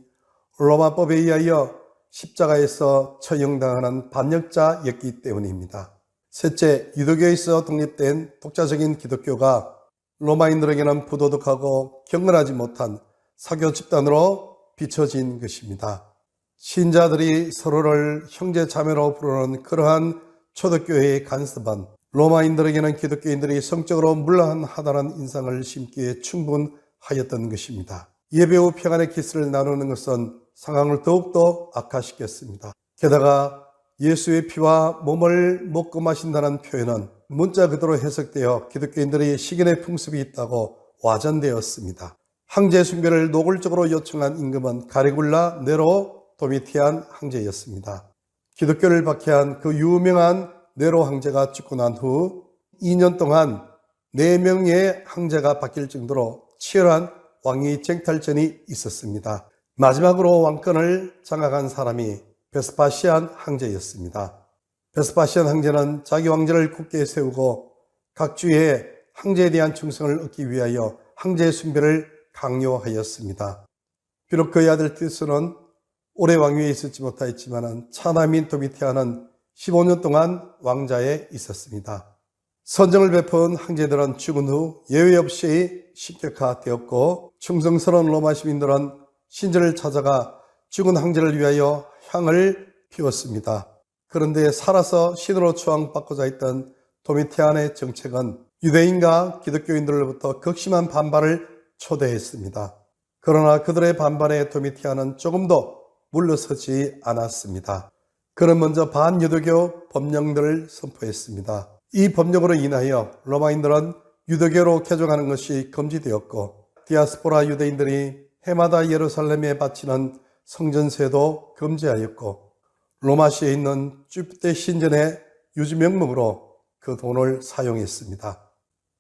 로마법에 의하여 십자가에서 처형당하는 반역자였기 때문입니다. 셋째, 유대교에서 독립된 독자적인 기독교가 로마인들에게는 부도덕하고 경건하지 못한 사교 집단으로 비춰진 것입니다. 신자들이 서로를 형제 자매로 부르는 그러한 초대교회의 간섭은 로마인들에게는 기독교인들이 성적으로 문란하다는 인상을 심기에 충분하였던 것입니다. 예배 후 평안의 키스를 나누는 것은 상황을 더욱더 악화시켰습니다. 게다가 예수의 피와 몸을 먹고 마신다는 표현은 문자 그대로 해석되어 기독교인들의 식인의 풍습이 있다고 와전되었습니다. 황제 숭배를 노골적으로 요청한 임금은 가리굴라 네로 도미티안 황제였습니다. 기독교를 박해한 그 유명한 네로 황제가 죽고 난 후 2년 동안 4명의 황제가 바뀔 정도로 치열한 왕위 쟁탈전이 있었습니다. 마지막으로 왕권을 장악한 사람이 베스파시안 황제였습니다. 베스파시안 황제는 자기 왕제를 굳게 세우고 각 주에 황제에 대한 충성을 얻기 위하여 황제 숭배를 강요하였습니다. 비록 그의 아들 티스는 오래 왕위에 있었지 못하였지만 차남인 도미티안은 15년 동안 왕자에 있었습니다. 선정을 베푼 황제들은 죽은 후 예외 없이 식격화되었고 충성스러운 로마 시민들은 신전을 찾아가 죽은 황제를 위하여 향을 피웠습니다. 그런데 살아서 신으로 추앙받고자 했던 도미티안의 정책은 유대인과 기독교인들로부터 극심한 반발을 초래했습니다. 그러나 그들의 반발에 도미티안은 조금도 물러서지 않았습니다. 그는 먼저 반유대교 법령들을 선포했습니다. 이 법령으로 인하여 로마인들은 유대교로 개종하는 것이 금지되었고 디아스포라 유대인들이 해마다 예루살렘에 바치는 성전세도 금지하였고 로마시에 있는 주피테 신전의 유지 명목으로 그 돈을 사용했습니다.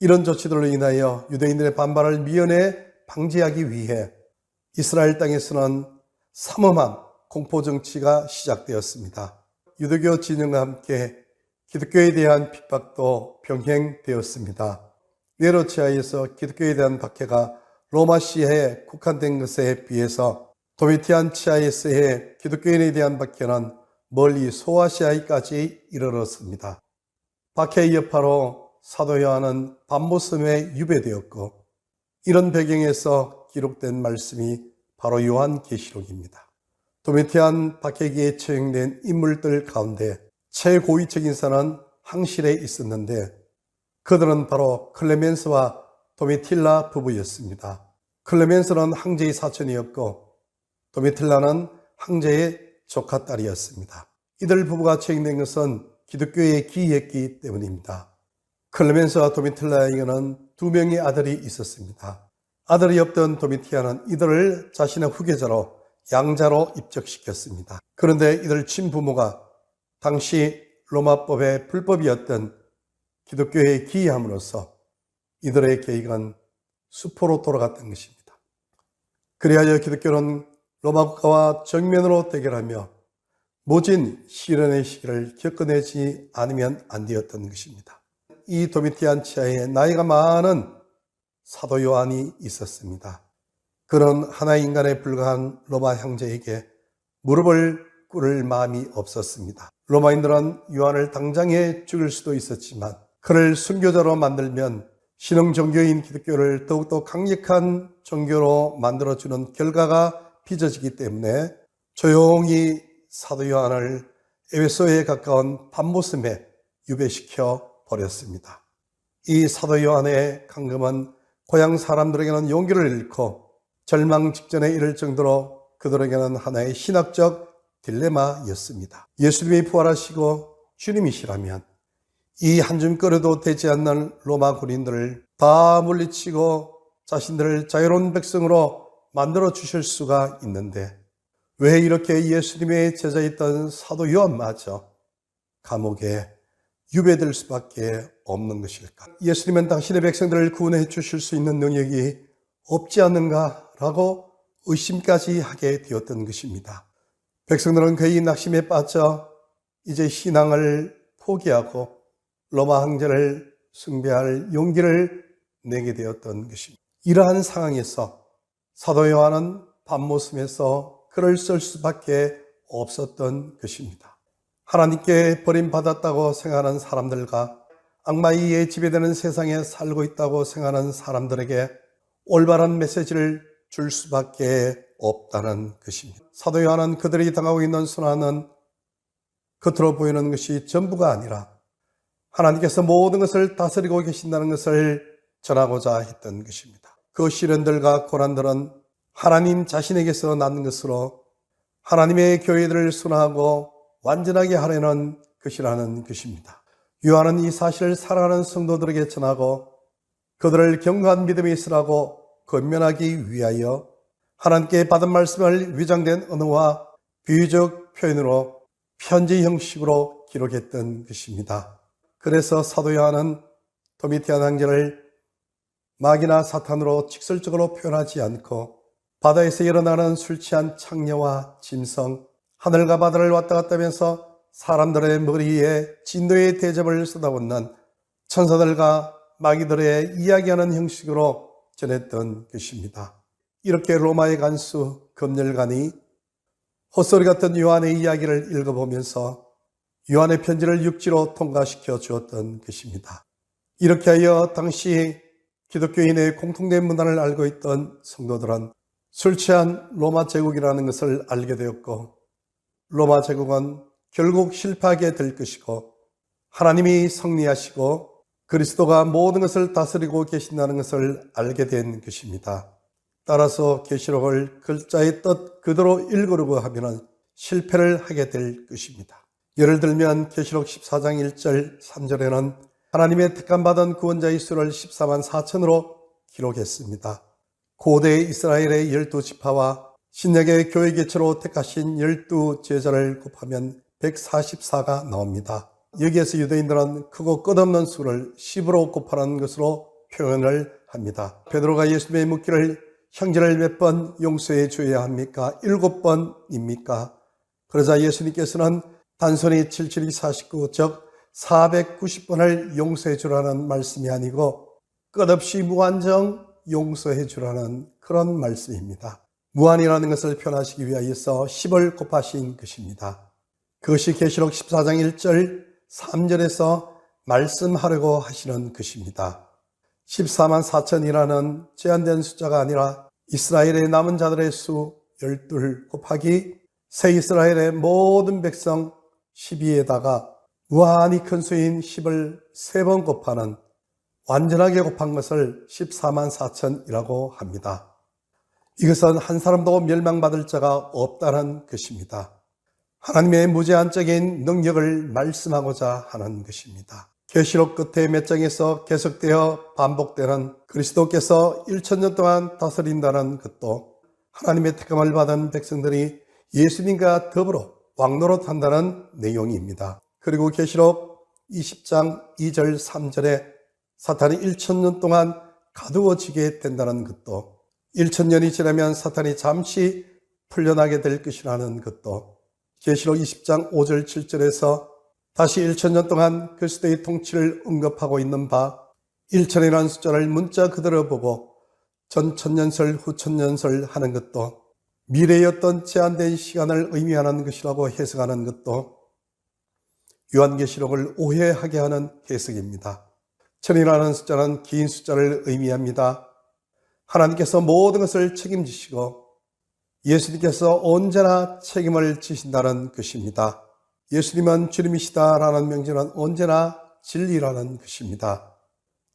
이런 조치들로 인하여 유대인들의 반발을 미연에 방지하기 위해 이스라엘 땅에서는 삼엄한 공포정치가 시작되었습니다. 유대교 진영과 함께 기독교에 대한 핍박도 병행되었습니다. 네로치아에서 기독교에 대한 박해가 로마시아에 국한된 것에 비해서 도미티안 치아에서의 기독교인에 대한 박해는 멀리 소아시아까지 이르렀습니다. 박해의 여파로 사도 요한은 밤모섬에 유배되었고 이런 배경에서 기록된 말씀이 바로 요한계시록입니다. 도미티안 박해기에 처형된 인물들 가운데 최고위적 인사는 황실에 있었는데 그들은 바로 클레멘스와 도미틸라 부부였습니다. 클레멘스는 황제의 사촌이었고 도미틸라는 황제의 조카딸이었습니다. 이들 부부가 처형된 것은 기독교에 기이했기 때문입니다. 클레멘스와 도미틸라에게는 2명의 아들이 있었습니다. 아들이 없던 도미티안은 이들을 자신의 후계자로 양자로 입적시켰습니다. 그런데 이들 친부모가 당시 로마법의 불법이었던 기독교에 기이함으로써 이들의 계획은 수포로 돌아갔던 것입니다. 그리하여 기독교는 로마 국가와 정면으로 대결하며 모진 시련의 시기를 겪어내지 않으면 안 되었던 것입니다. 이 도미티안 치하에 나이가 많은 사도 요한이 있었습니다. 그는 하나의 인간에 불과한 로마 황제에게 무릎을 꿇을 마음이 없었습니다. 로마인들은 요한을 당장에 죽일 수도 있었지만 그를 순교자로 만들면 신흥 종교인 기독교를 더욱더 강력한 종교로 만들어주는 결과가 빚어지기 때문에 조용히 사도 요한을 에베소에 가까운 밤모섬에 유배시켜 버렸습니다. 이 사도 요한의 강금은 고향 사람들에게는 용기를 잃고 절망 직전에 이를 정도로 그들에게는 하나의 신학적 딜레마였습니다. 예수님이 부활하시고 주님이시라면 이 한 줌거려도 되지 않는 로마 군인들을 다 물리치고 자신들을 자유로운 백성으로 만들어 주실 수가 있는데 왜 이렇게 예수님의 제자였던 사도 요한마저 감옥에 유배될 수밖에 없는 것일까? 예수님은 당신의 백성들을 구원해 주실 수 있는 능력이 없지 않는가라고 의심까지 하게 되었던 것입니다. 백성들은 그의 낙심에 빠져 이제 신앙을 포기하고 로마 황제를 숭배할 용기를 내게 되었던 것입니다. 이러한 상황에서 사도 요한은 밤모섬에서 글을 쓸 수밖에 없었던 것입니다. 하나님께 버림받았다고 생각하는 사람들과 악마의 지배되는 세상에 살고 있다고 생각하는 사람들에게 올바른 메시지를 줄 수밖에 없다는 것입니다. 사도 요한은 그들이 당하고 있는 순환은 겉으로 보이는 것이 전부가 아니라 하나님께서 모든 것을 다스리고 계신다는 것을 전하고자 했던 것입니다. 그 시련들과 고난들은 하나님 자신에게서 낳는 것으로 하나님의 교회들을 순화하고 완전하게 하려는 것이라는 것입니다. 요한은 이 사실을 사랑하는 성도들에게 전하고 그들을 견고한 믿음에 있으라고 권면하기 위하여 하나님께 받은 말씀을 위장된 언어와 비유적 표현으로 편지 형식으로 기록했던 것입니다. 그래서 사도 요한은 도미티안 황제를 마귀나 사탄으로 직설적으로 표현하지 않고 바다에서 일어나는 술 취한 창녀와 짐승, 하늘과 바다를 왔다 갔다 하면서 사람들의 머리에 진노의 대접을 쏟아붓는 천사들과 마귀들의 이야기하는 형식으로 전했던 것입니다. 이렇게 로마의 간수 검열관이 헛소리 같은 요한의 이야기를 읽어보면서 요한의 편지를 육지로 통과시켜 주었던 것입니다. 이렇게 하여 당시 기독교인의 공통된 문화를 알고 있던 성도들은 술 취한 로마 제국이라는 것을 알게 되었고, 로마 제국은 결국 실패하게 될 것이고 하나님이 승리하시고 그리스도가 모든 것을 다스리고 계신다는 것을 알게 된 것입니다. 따라서 계시록을 글자의 뜻 그대로 읽으려고 하면 실패를 하게 될 것입니다. 예를 들면 계시록 14장 1절 3절에는 하나님의 택함받은 구원자의 수를 14만 4천으로 기록했습니다. 고대 이스라엘의 12지파와 신약의 교회 개체로 택하신 12제자를 곱하면 144가 나옵니다. 여기에서 유대인들은 크고 끝없는 수를 10으로 곱하는 것으로 표현을 합니다. 베드로가 예수님의 묻기를 형제를 몇 번 용서해 줘야 합니까? 7번입니까? 그러자 예수님께서는 단순히 77, 49, 즉 490번을 용서해 주라는 말씀이 아니고 끝없이 무한정 용서해 주라는 그런 말씀입니다. 무한이라는 것을 표현하시기 위하여서 10을 곱하신 것입니다. 그것이 계시록 14장 1절 3절에서 말씀하려고 하시는 것입니다. 14만 4천이라는 제한된 숫자가 아니라 이스라엘의 남은 자들의 수 12 곱하기 새 이스라엘의 모든 백성 12에다가 무한히 큰 수인 10을 3번 곱하는 완전하게 곱한 것을 14만 4천이라고 합니다. 이것은 한 사람도 멸망받을 자가 없다는 것입니다. 하나님의 무제한적인 능력을 말씀하고자 하는 것입니다. 계시록 끝에 몇 장에서 계속되어 반복되는 그리스도께서 1000년 동안 다스린다는 것도 하나님의 택함을 받은 백성들이 예수님과 더불어 왕노릇한다는 내용입니다. 그리고 계시록 20장 2절 3절에 사탄이 1000년 동안 가두어지게 된다는 것도, 1000년이 지나면 사탄이 잠시 풀려나게 될 것이라는 것도, 계시록 20장 5절 7절에서 다시 1000년 동안 그리스도의 통치를 언급하고 있는 바 1000이라는 숫자를 문자 그대로 보고 전 천년설 후 천년설 하는 것도 미래의 어떤 제한된 시간을 의미하는 것이라고 해석하는 것도 요한계시록을 오해하게 하는 해석입니다. 천이라는 숫자는 긴 숫자를 의미합니다. 하나님께서 모든 것을 책임지시고 예수님께서 언제나 책임을 지신다는 것입니다. 예수님은 주님이시다라는 명제는 언제나 진리라는 것입니다.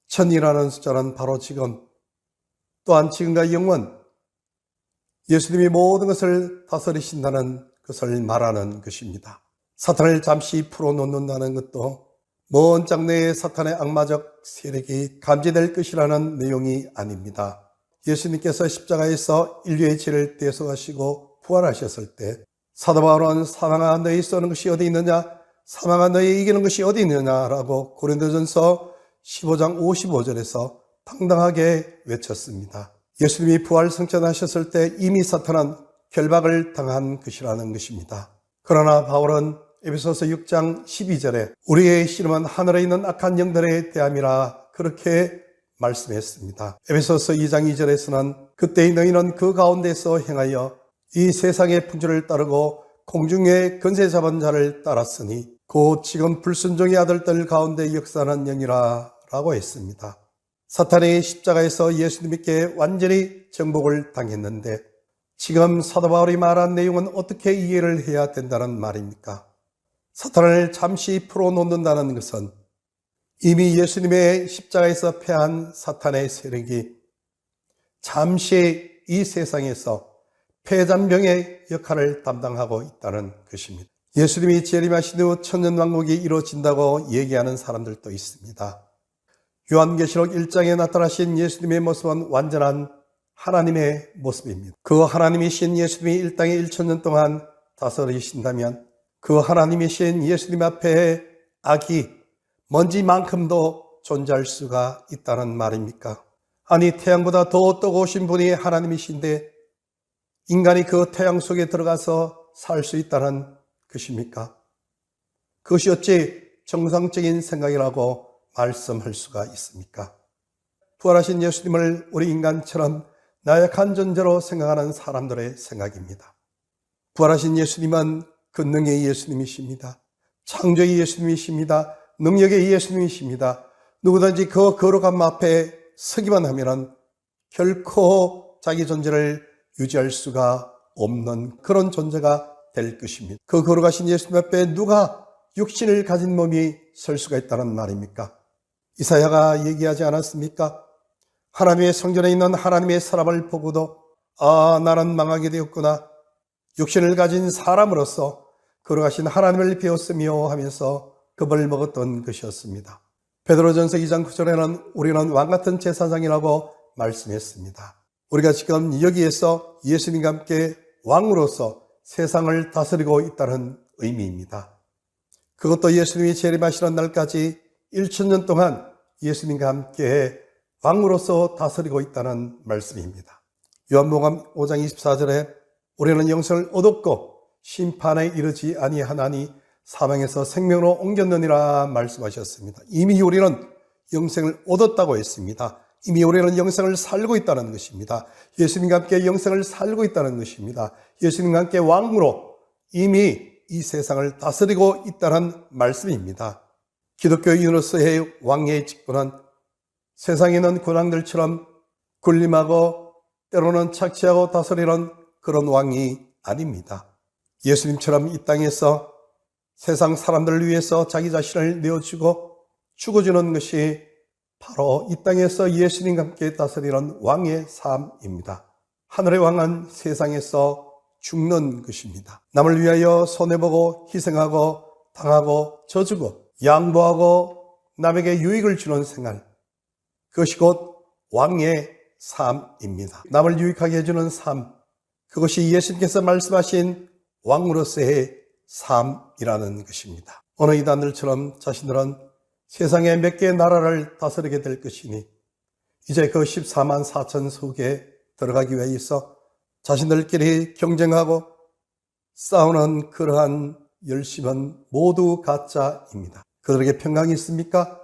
천이라는 숫자는 바로 지금, 또한 지금과 영원, 예수님이 모든 것을 다스리신다는 것을 말하는 것입니다. 사탄을 잠시 풀어놓는다는 것도 먼 장래의 사탄의 악마적 세력이 감지될 것이라는 내용이 아닙니다. 예수님께서 십자가에서 인류의 죄를 대속하시고 부활하셨을 때 사도 바울은 사망아 너희 쏘는 것이 어디 있느냐, 사망아 너희 이기는 것이 어디 있느냐라고 고린도전서 15장 55절에서 당당하게 외쳤습니다. 예수님이 부활 승천하셨을 때 이미 사탄은 결박을 당한 것이라는 것입니다. 그러나 바울은 에베소서 6장 12절에 우리의 씨름은 하늘에 있는 악한 영들에 대함이라 그렇게 말씀했습니다. 에베소서 2장 2절에서는 그때 너희는 그 가운데서 행하여 이 세상의 풍조를 따르고 공중의 권세 잡은 자를 따랐으니 곧 지금 불순종의 아들들 가운데 역사하는 영이라 라고 했습니다. 사탄이 십자가에서 예수님께 완전히 정복을 당했는데 지금 사도 바울이 말한 내용은 어떻게 이해를 해야 된다는 말입니까? 사탄을 잠시 풀어놓는다는 것은 이미 예수님의 십자가에서 패한 사탄의 세력이 잠시 이 세상에서 패잔병의 역할을 담당하고 있다는 것입니다. 예수님이 재림하신 후 천년왕국이 이루어진다고 얘기하는 사람들도 있습니다. 요한계시록 1장에 나타나신 예수님의 모습은 완전한 하나님의 모습입니다. 그 하나님이신 예수님이 이 땅에 1000년 동안 다스리신다면 그 하나님이신 예수님 앞에 악이 먼지만큼도 존재할 수가 있다는 말입니까? 아니, 태양보다 더 뜨거우신 분이 하나님이신데 인간이 그 태양 속에 들어가서 살 수 있다는 것입니까? 그것이 어찌 정상적인 생각이라고 말씀할 수가 있습니까? 부활하신 예수님을 우리 인간처럼 나약한 존재로 생각하는 사람들의 생각입니다. 부활하신 예수님은 권능의 예수님이십니다. 창조의 예수님이십니다. 능력의 예수님이십니다. 누구든지 그 거룩함 앞에 서기만 하면 결코 자기 존재를 유지할 수가 없는 그런 존재가 될 것입니다. 그 거룩하신 예수님 앞에 누가 육신을 가진 몸이 설 수가 있다는 말입니까? 이사야가 얘기하지 않았습니까? 하나님의 성전에 있는 하나님의 사람을 보고도 나는 망하게 되었구나. 육신을 가진 사람으로서 거룩하신 하나님을 배웠으며 하면서 겁을 먹었던 것이었습니다. 베드로전서 2장 9절에는 우리는 왕같은 제사장이라고 말씀했습니다. 우리가 지금 여기에서 예수님과 함께 왕으로서 세상을 다스리고 있다는 의미입니다. 그것도 예수님이 재림하시는 날까지 1000년 동안 예수님과 함께 왕으로서 다스리고 있다는 말씀입니다. 요한복음 5장 24절에 우리는 영생을 얻었고 심판에 이르지 아니하나니 사망에서 생명으로 옮겼느니라 말씀하셨습니다. 이미 우리는 영생을 얻었다고 했습니다. 이미 우리는 영생을 살고 있다는 것입니다. 예수님과 함께 영생을 살고 있다는 것입니다. 예수님과 함께 왕으로 이미 이 세상을 다스리고 있다는 말씀입니다. 기독교인으로서의 왕의 직분은 세상에 있는 군왕들처럼 군림하고 때로는 착취하고 다스리는 그런 왕이 아닙니다. 예수님처럼 이 땅에서 세상 사람들을 위해서 자기 자신을 내어주고 죽어주는 것이 바로 이 땅에서 예수님과 함께 다스리는 왕의 삶입니다. 하늘의 왕은 세상에서 죽는 것입니다. 남을 위하여 손해보고 희생하고 당하고 져주고 양보하고 남에게 유익을 주는 생활, 그것이 곧 왕의 삶입니다. 남을 유익하게 해주는 삶, 그것이 예수님께서 말씀하신 왕으로서의 삶이라는 것입니다. 어느 이단들처럼 자신들은 세상의 몇 개의 나라를 다스리게 될 것이니 이제 그 14만 4천 속에 들어가기 위해서 자신들끼리 경쟁하고 싸우는 그러한 열심은 모두 가짜입니다. 그들에게 평강이 있습니까?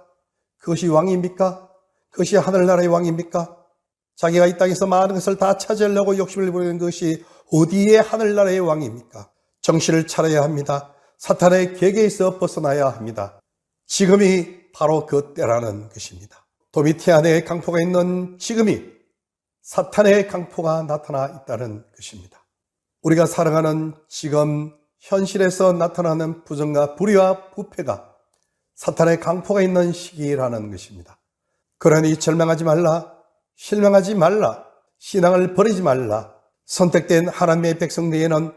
그것이 왕입니까? 그것이 하늘나라의 왕입니까? 자기가 이 땅에서 많은 것을 다 차지하려고 욕심을 부리는 것이 어디에 하늘나라의 왕입니까? 정신을 차려야 합니다. 사탄의 계계에서 벗어나야 합니다. 지금이 바로 그 때라는 것입니다. 도미티안의 강포가 있는 지금이 사탄의 강포가 나타나 있다는 것입니다. 우리가 살아가는 지금 현실에서 나타나는 부정과 불의와 부패가 사탄의 강포가 있는 시기라는 것입니다. 그러니 절망하지 말라, 실망하지 말라, 신앙을 버리지 말라. 선택된 하나님의 백성들에게는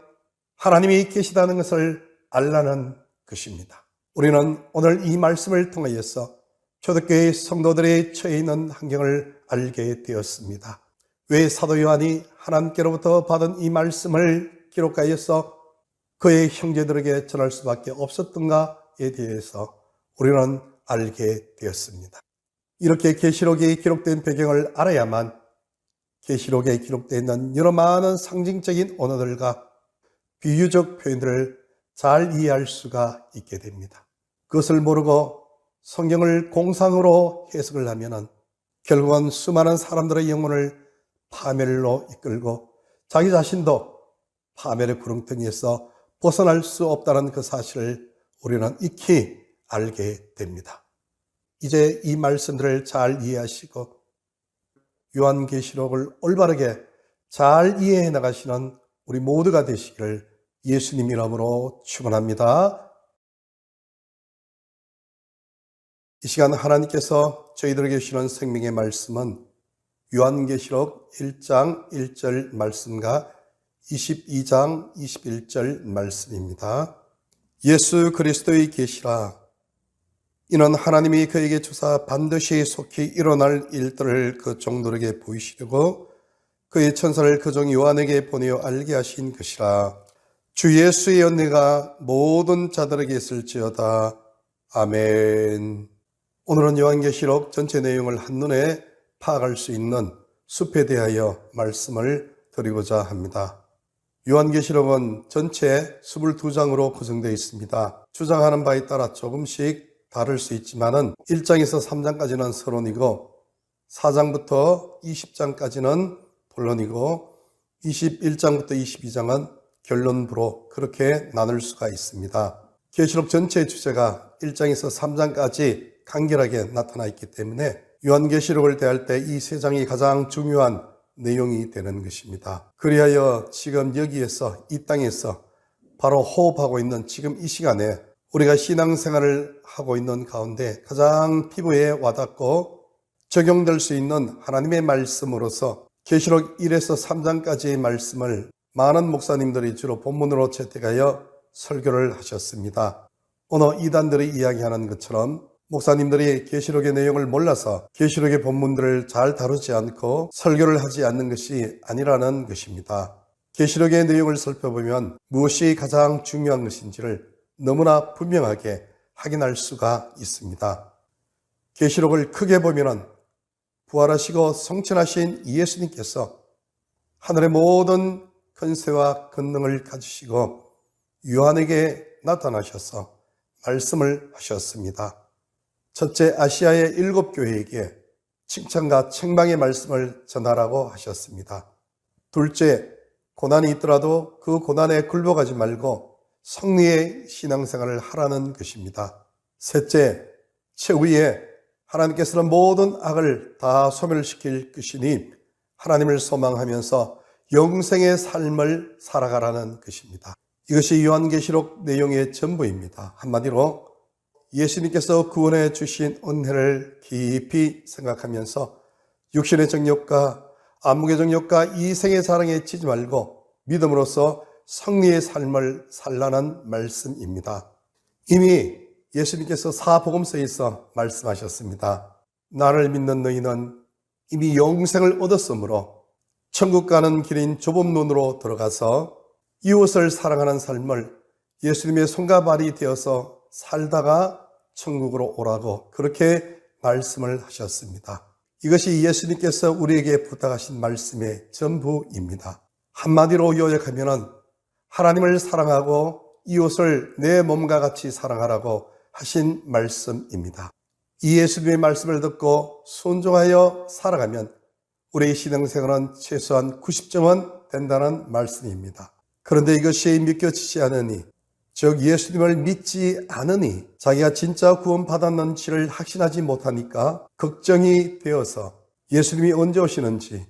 하나님이 계시다는 것을 알라는 것입니다. 우리는 오늘 이 말씀을 통하여서 초대교회 성도들의 처해 있는 환경을 알게 되었습니다. 왜 사도 요한이 하나님께로부터 받은 이 말씀을 기록하여서 그의 형제들에게 전할 수밖에 없었던가에 대해서 우리는 알게 되었습니다. 이렇게 계시록이 기록된 배경을 알아야만 계시록에 기록되어 있는 여러 많은 상징적인 언어들과 비유적 표현들을 잘 이해할 수가 있게 됩니다. 그것을 모르고 성경을 공상으로 해석을 하면은 결국은 수많은 사람들의 영혼을 파멸로 이끌고 자기 자신도 파멸의 구렁텅이에서 벗어날 수 없다는 그 사실을 우리는 익히 알게 됩니다. 이제 이 말씀들을 잘 이해하시고 요한계시록을 올바르게 잘 이해해 나가시는 우리 모두가 되시기를 예수님 이름으로 축원합니다. 이 시간 하나님께서 저희들에게 주시는 생명의 말씀은 요한계시록 1장 1절 말씀과 22장 21절 말씀입니다. 예수 그리스도의 계시라. 이는 하나님이 그에게 주사 반드시 속히 일어날 일들을 그 종들에게 보이시려고 그의 천사를 그 종 요한에게 보내어 알게 하신 것이라. 주 예수의 은혜가 모든 자들에게 있을지어다. 아멘. 오늘은 요한계시록 전체 내용을 한눈에 파악할 수 있는 숲에 대하여 말씀을 드리고자 합니다. 요한계시록은 전체 22장으로 구성되어 있습니다. 주장하는 바에 따라 조금씩 다를 수 있지만 1장에서 3장까지는 서론이고 4장부터 20장까지는 본론이고 21장부터 22장은 결론부로 그렇게 나눌 수가 있습니다. 계시록 전체의 주제가 1장에서 3장까지 간결하게 나타나 있기 때문에 요한계시록을 대할 때 이 세 장이 가장 중요한 내용이 되는 것입니다. 그리하여 지금 여기에서 이 땅에서 바로 호흡하고 있는 지금 이 시간에 우리가 신앙생활을 하고 있는 가운데 가장 피부에 와닿고 적용될 수 있는 하나님의 말씀으로서 계시록 1에서 3장까지의 말씀을 많은 목사님들이 주로 본문으로 채택하여 설교를 하셨습니다. 오늘 이단들이 이야기하는 것처럼 목사님들이 계시록의 내용을 몰라서 계시록의 본문들을 잘 다루지 않고 설교를 하지 않는 것이 아니라는 것입니다. 계시록의 내용을 살펴보면 무엇이 가장 중요한 것인지를 너무나 분명하게 확인할 수가 있습니다. 계시록을 크게 보면 부활하시고 성천하신 예수님께서 하늘의 모든 권세와 권능을 가지시고 요한에게 나타나셔서 말씀을 하셨습니다. 첫째, 아시아의 7교회에게 칭찬과 책망의 말씀을 전하라고 하셨습니다. 둘째, 고난이 있더라도 그 고난에 굴복하지 말고 성리의 신앙생활을 하라는 것입니다. 셋째, 최후에 하나님께서는 모든 악을 다 소멸시킬 것이니 하나님을 소망하면서 영생의 삶을 살아가라는 것입니다. 이것이 요한계시록 내용의 전부입니다. 한마디로 예수님께서 구원해 주신 은혜를 깊이 생각하면서 육신의 정욕과 안목의 정욕과 이생의 사랑에 치지 말고 믿음으로써 성리의 삶을 살라는 말씀입니다. 이미 예수님께서 사복음서에서 말씀하셨습니다. 나를 믿는 너희는 이미 영생을 얻었으므로 천국 가는 길인 좁은 문으로 들어가서 이웃을 사랑하는 삶을 예수님의 손과 발이 되어서 살다가 천국으로 오라고 그렇게 말씀을 하셨습니다. 이것이 예수님께서 우리에게 부탁하신 말씀의 전부입니다. 한마디로 요약하면 하나님을 사랑하고 이웃을 내 몸과 같이 사랑하라고 하신 말씀입니다. 이 예수님의 말씀을 듣고 순종하여 살아가면 우리의 신앙생활은 최소한 90점은 된다는 말씀입니다. 그런데 이것이 믿겨지지 않으니, 즉 예수님을 믿지 않으니 자기가 진짜 구원받았는지를 확신하지 못하니까 걱정이 되어서 예수님이 언제 오시는지,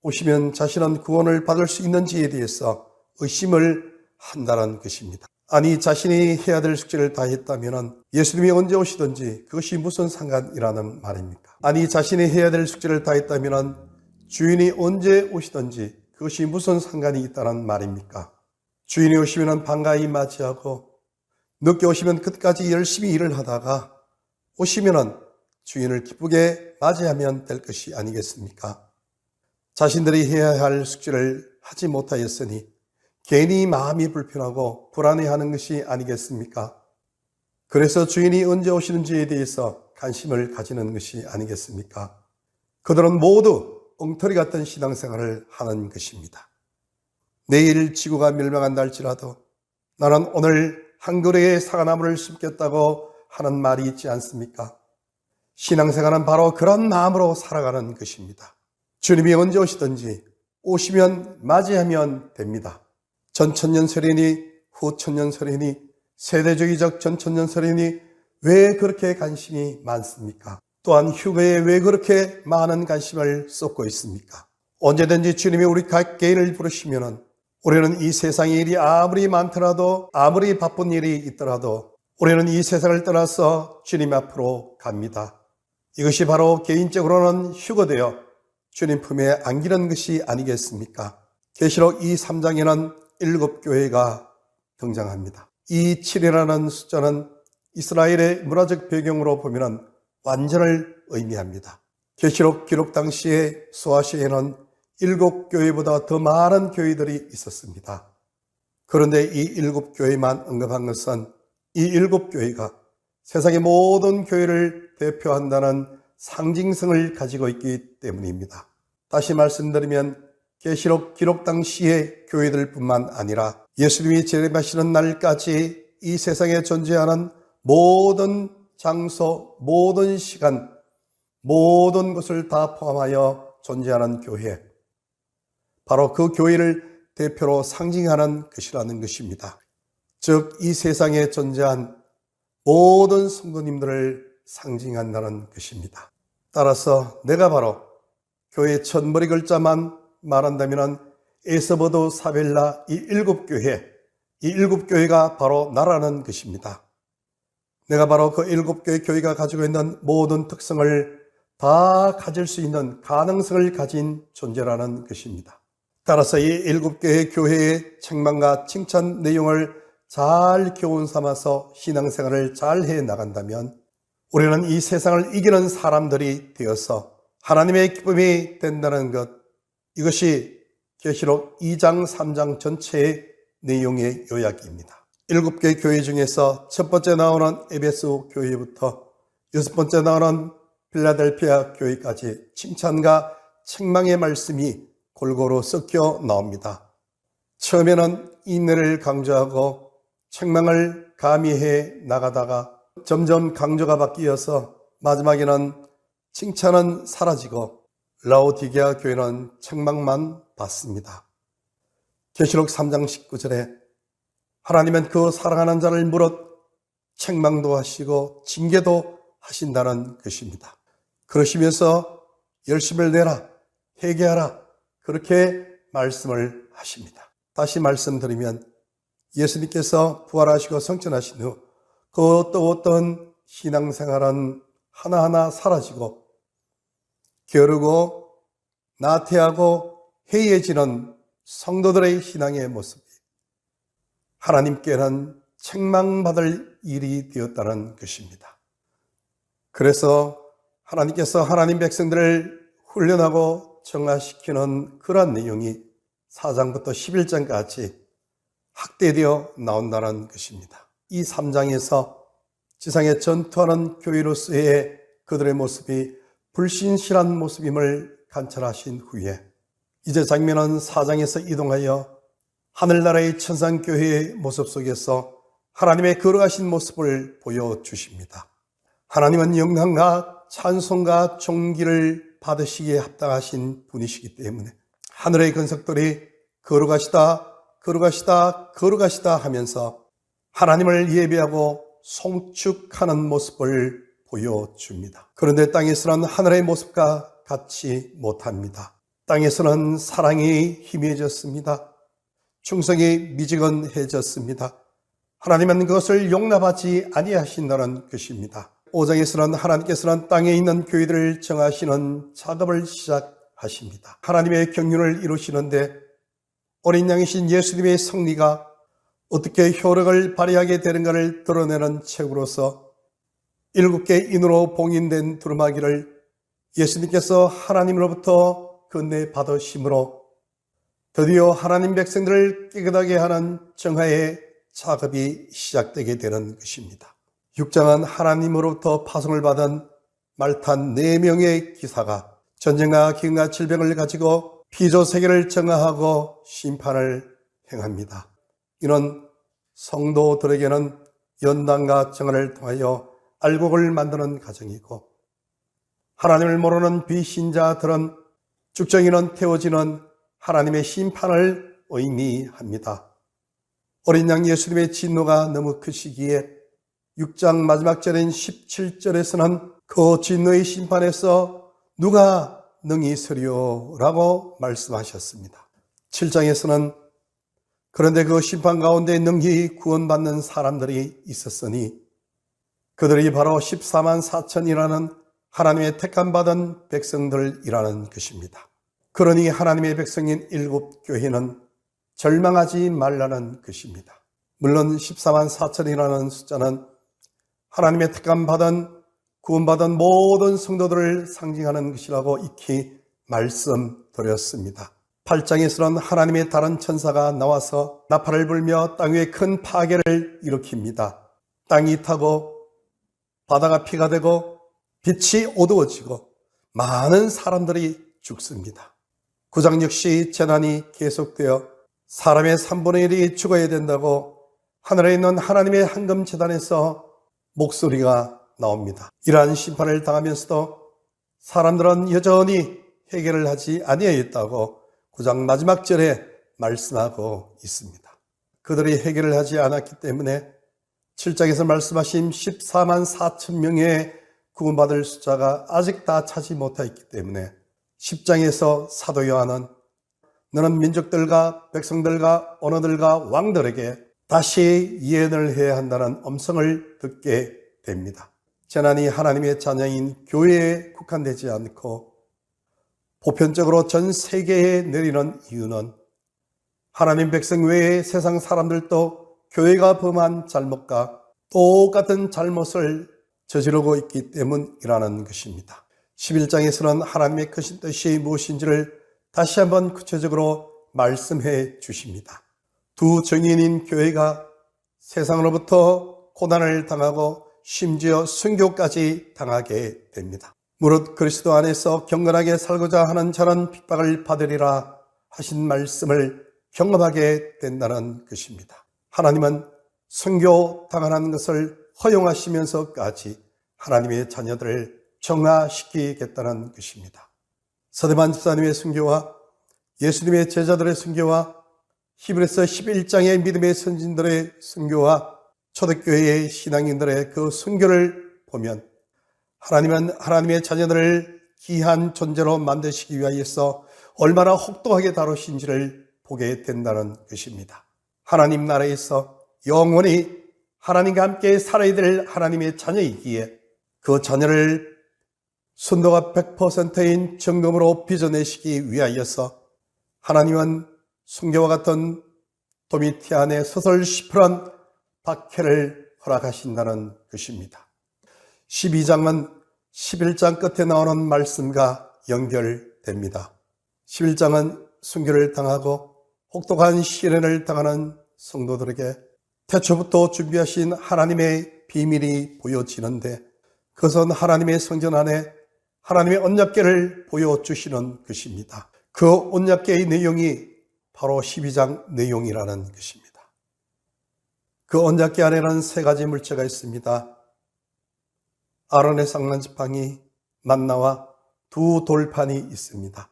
오시면 자신은 구원을 받을 수 있는지에 대해서 의심을 한다는 것입니다. 아니, 자신이 해야 될 숙제를 다 했다면 예수님이 언제 오시든지 그것이 무슨 상관이라는 말입니까? 아니, 자신이 해야 될 숙제를 다 했다면 주인이 언제 오시든지 그것이 무슨 상관이 있다는 말입니까? 주인이 오시면 반가이 맞이하고 늦게 오시면 끝까지 열심히 일을 하다가 오시면 주인을 기쁘게 맞이하면 될 것이 아니겠습니까? 자신들이 해야 할 숙제를 하지 못하였으니 괜히 마음이 불편하고 불안해하는 것이 아니겠습니까? 그래서 주인이 언제 오시는지에 대해서 관심을 가지는 것이 아니겠습니까? 그들은 모두 엉터리 같은 신앙생활을 하는 것입니다. 내일 지구가 멸망한다 할지라도 나는 오늘 한 그루의 사과나무를 심겠다고 하는 말이 있지 않습니까? 신앙생활은 바로 그런 마음으로 살아가는 것입니다. 주님이 언제 오시든지 오시면 맞이하면 됩니다. 전천년설이니 후천년설이니 세대주의적 전천년설이니 왜 그렇게 관심이 많습니까? 또한 휴거에 왜 그렇게 많은 관심을 쏟고 있습니까? 언제든지 주님이 우리 각개인을 부르시면 우리는 이 세상의 일이 아무리 많더라도, 아무리 바쁜 일이 있더라도 우리는 이 세상을 떠나서 주님 앞으로 갑니다. 이것이 바로 개인적으로는 휴거되어 주님 품에 안기는 것이 아니겠습니까? 계시록 이 3장에는 7교회가 등장합니다. 이 7이라는 숫자는 이스라엘의 문화적 배경으로 보면 완전을 의미합니다. 계시록 기록 당시에 소아시아에는 7교회보다 더 많은 교회들이 있었습니다. 그런데 이 일곱 교회만 언급한 것은 이 일곱 교회가 세상의 모든 교회를 대표한다는 상징성을 가지고 있기 때문입니다. 다시 말씀드리면 계시록 기록 당시의 교회들뿐만 아니라 예수님이 재림하시는 날까지 이 세상에 존재하는 모든 장소, 모든 시간, 모든 것을 다 포함하여 존재하는 교회, 바로 그 교회를 대표로 상징하는 것이라는 것입니다. 즉, 이 세상에 존재한 모든 성도님들을 상징한다는 것입니다. 따라서 내가 바로 교회 첫 머리 글자만 말한다면 에스버드 사벨라 이 일곱 교회가 바로 나라는 것입니다. 내가 바로 그 일곱 개의 교회가 가지고 있는 모든 특성을 다 가질 수 있는 가능성을 가진 존재라는 것입니다. 따라서 이 일곱 개의 교회의 책망과 칭찬 내용을 잘 교훈 삼아서 신앙생활을 잘 해 나간다면 우리는 이 세상을 이기는 사람들이 되어서 하나님의 기쁨이 된다는 것, 이것이 계시록 2장 3장 전체의 내용의 요약입니다. 일곱 개의 교회 중에서 첫 번째 나오는 에베소 교회부터 여섯 번째 나오는 필라델피아 교회까지 칭찬과 책망의 말씀이 골고루 섞여 나옵니다. 처음에는 인내를 강조하고 책망을 가미해 나가다가 점점 강조가 바뀌어서 마지막에는 칭찬은 사라지고 라오디게아 교회는 책망만 받습니다. 계시록 3장 19절에 하나님은 그 사랑하는 자를 무릇 책망도 하시고 징계도 하신다는 것입니다. 그러시면서 열심을 내라, 회개하라, 그렇게 말씀을 하십니다. 다시 말씀드리면 예수님께서 부활하시고 성천하신 후 그 어떤 신앙생활은 하나하나 사라지고 게으르고 나태하고 해이해지는 성도들의 신앙의 모습이 하나님께는 책망받을 일이 되었다는 것입니다. 그래서 하나님께서 하나님 백성들을 훈련하고 정화시키는 그러한 내용이 4장부터 11장까지 확대되어 나온다는 것입니다. 이 3장에서 지상에 전투하는 교회로서의 그들의 모습이 불신실한 모습임을 관찰하신 후에 이제 장면은 4장에서 이동하여 하늘나라의 천상교회의 모습 속에서 하나님의 거룩하신 모습을 보여주십니다. 하나님은 영광과 찬송과 존귀를 받으시기에 합당하신 분이시기 때문에 하늘의 근석들이 거룩하시다, 거룩하시다, 거룩하시다 하면서 하나님을 예배하고 송축하는 모습을 보여줍니다. 그런데 땅에서는 하늘의 모습과 같지 못합니다. 땅에서는 사랑이 희미해졌습니다. 충성이 미지근해졌습니다. 하나님은 그것을 용납하지 아니하신다는 것입니다. 5장에서는 하나님께서는 땅에 있는 교회들을 정하시는 작업을 시작하십니다. 하나님의 경륜을 이루시는데 어린 양이신 예수님의 승리가 어떻게 효력을 발휘하게 되는가를 드러내는 책으로서 7개 인으로 봉인된 두루마기를 예수님께서 하나님으로부터 건네 받으심으로 드디어 하나님 백성들을 깨끗하게 하는 정화의 작업이 시작되게 되는 것입니다. 6장은 하나님으로부터 파송을 받은 말탄 4명의 기사가 전쟁과 기근과 질병을 가지고 피조 세계를 정화하고 심판을 행합니다. 이는 성도들에게는 연단과 정화를 통하여 알곡을 만드는 과정이고 하나님을 모르는 비신자들은 죽정이는 태워지는 하나님의 심판을 의미합니다. 어린 양 예수님의 진노가 너무 크시기에 6장 마지막 절인 17절에서는 그 진노의 심판에서 누가 능히 서리요? 라고 말씀하셨습니다. 7장에서는 그런데 그 심판 가운데 능히 구원받는 사람들이 있었으니 그들이 바로 14만 4천이라는 하나님의 택함받은 백성들이라는 것입니다. 그러니 하나님의 백성인 7교회는 절망하지 말라는 것입니다. 물론 14만 4천이라는 숫자는 하나님의 택함받은 구원받은 모든 성도들을 상징하는 것이라고 익히 말씀드렸습니다. 8장에서는 하나님의 다른 천사가 나와서 나팔을 불며 땅 위에 큰 파괴를 일으킵니다. 땅이 타고 바다가 피가 되고 빛이 어두워지고 많은 사람들이 죽습니다. 9장 역시 재난이 계속되어 사람의 3분의 1이 죽어야 된다고 하늘에 있는 하나님의 황금재단에서 목소리가 나옵니다. 이러한 심판을 당하면서도 사람들은 여전히 해결을 하지 아니하였다고 9장 마지막 절에 말씀하고 있습니다. 그들이 해결을 하지 않았기 때문에 7장에서 말씀하신 14만 4천 명의 구원받을 숫자가 아직 다 차지 못하였기 때문에 10장에서 사도 요한은 너는 민족들과 백성들과 언어들과 왕들에게 다시 예언을 해야 한다는 음성을 듣게 됩니다. 재난이 하나님의 자녀인 교회에 국한되지 않고 보편적으로 전 세계에 내리는 이유는 하나님 백성 외에 세상 사람들도 교회가 범한 잘못과 똑같은 잘못을 저지르고 있기 때문이라는 것입니다. 11장에서는 하나님의 크신 뜻이 무엇인지를 다시 한번 구체적으로 말씀해 주십니다. 두 정인인 교회가 세상으로부터 고난을 당하고 심지어 순교까지 당하게 됩니다. 무릇 그리스도 안에서 경건하게 살고자 하는 자는 핍박을 받으리라 하신 말씀을 경험하게 된다는 것입니다. 하나님은 순교 당하는 것을 허용하시면서까지 하나님의 자녀들을 정화시키겠다는 것입니다. 서대만 집사님의 순교와 예수님의 제자들의 순교와 히브리서 11장의 믿음의 선진들의 순교와 초대교회의 신앙인들의 그 순교를 보면 하나님은 하나님의 자녀들을 귀한 존재로 만드시기 위하여서 얼마나 혹독하게 다루신지를 보게 된다는 것입니다. 하나님 나라에서 영원히 하나님과 함께 살아야 될 하나님의 자녀이기에 그 자녀를 순도가 100%인 정금으로 빚어내시기 위하여서 하나님은 순교와 같은 도미티안의 서슬시프한 박해를 허락하신다는 것입니다. 12장은 11장 끝에 나오는 말씀과 연결됩니다. 11장은 순교를 당하고 혹독한 시련을 당하는 성도들에게 태초부터 준비하신 하나님의 비밀이 보여지는데 그것은 하나님의 성전 안에 하나님의 언약궤를 보여주시는 것입니다. 그 언약궤의 내용이 바로 12장 내용이라는 것입니다. 그 언약궤 안에는 세 가지 물체가 있습니다. 아론의 상란지팡이, 만나와 두 돌판이 있습니다.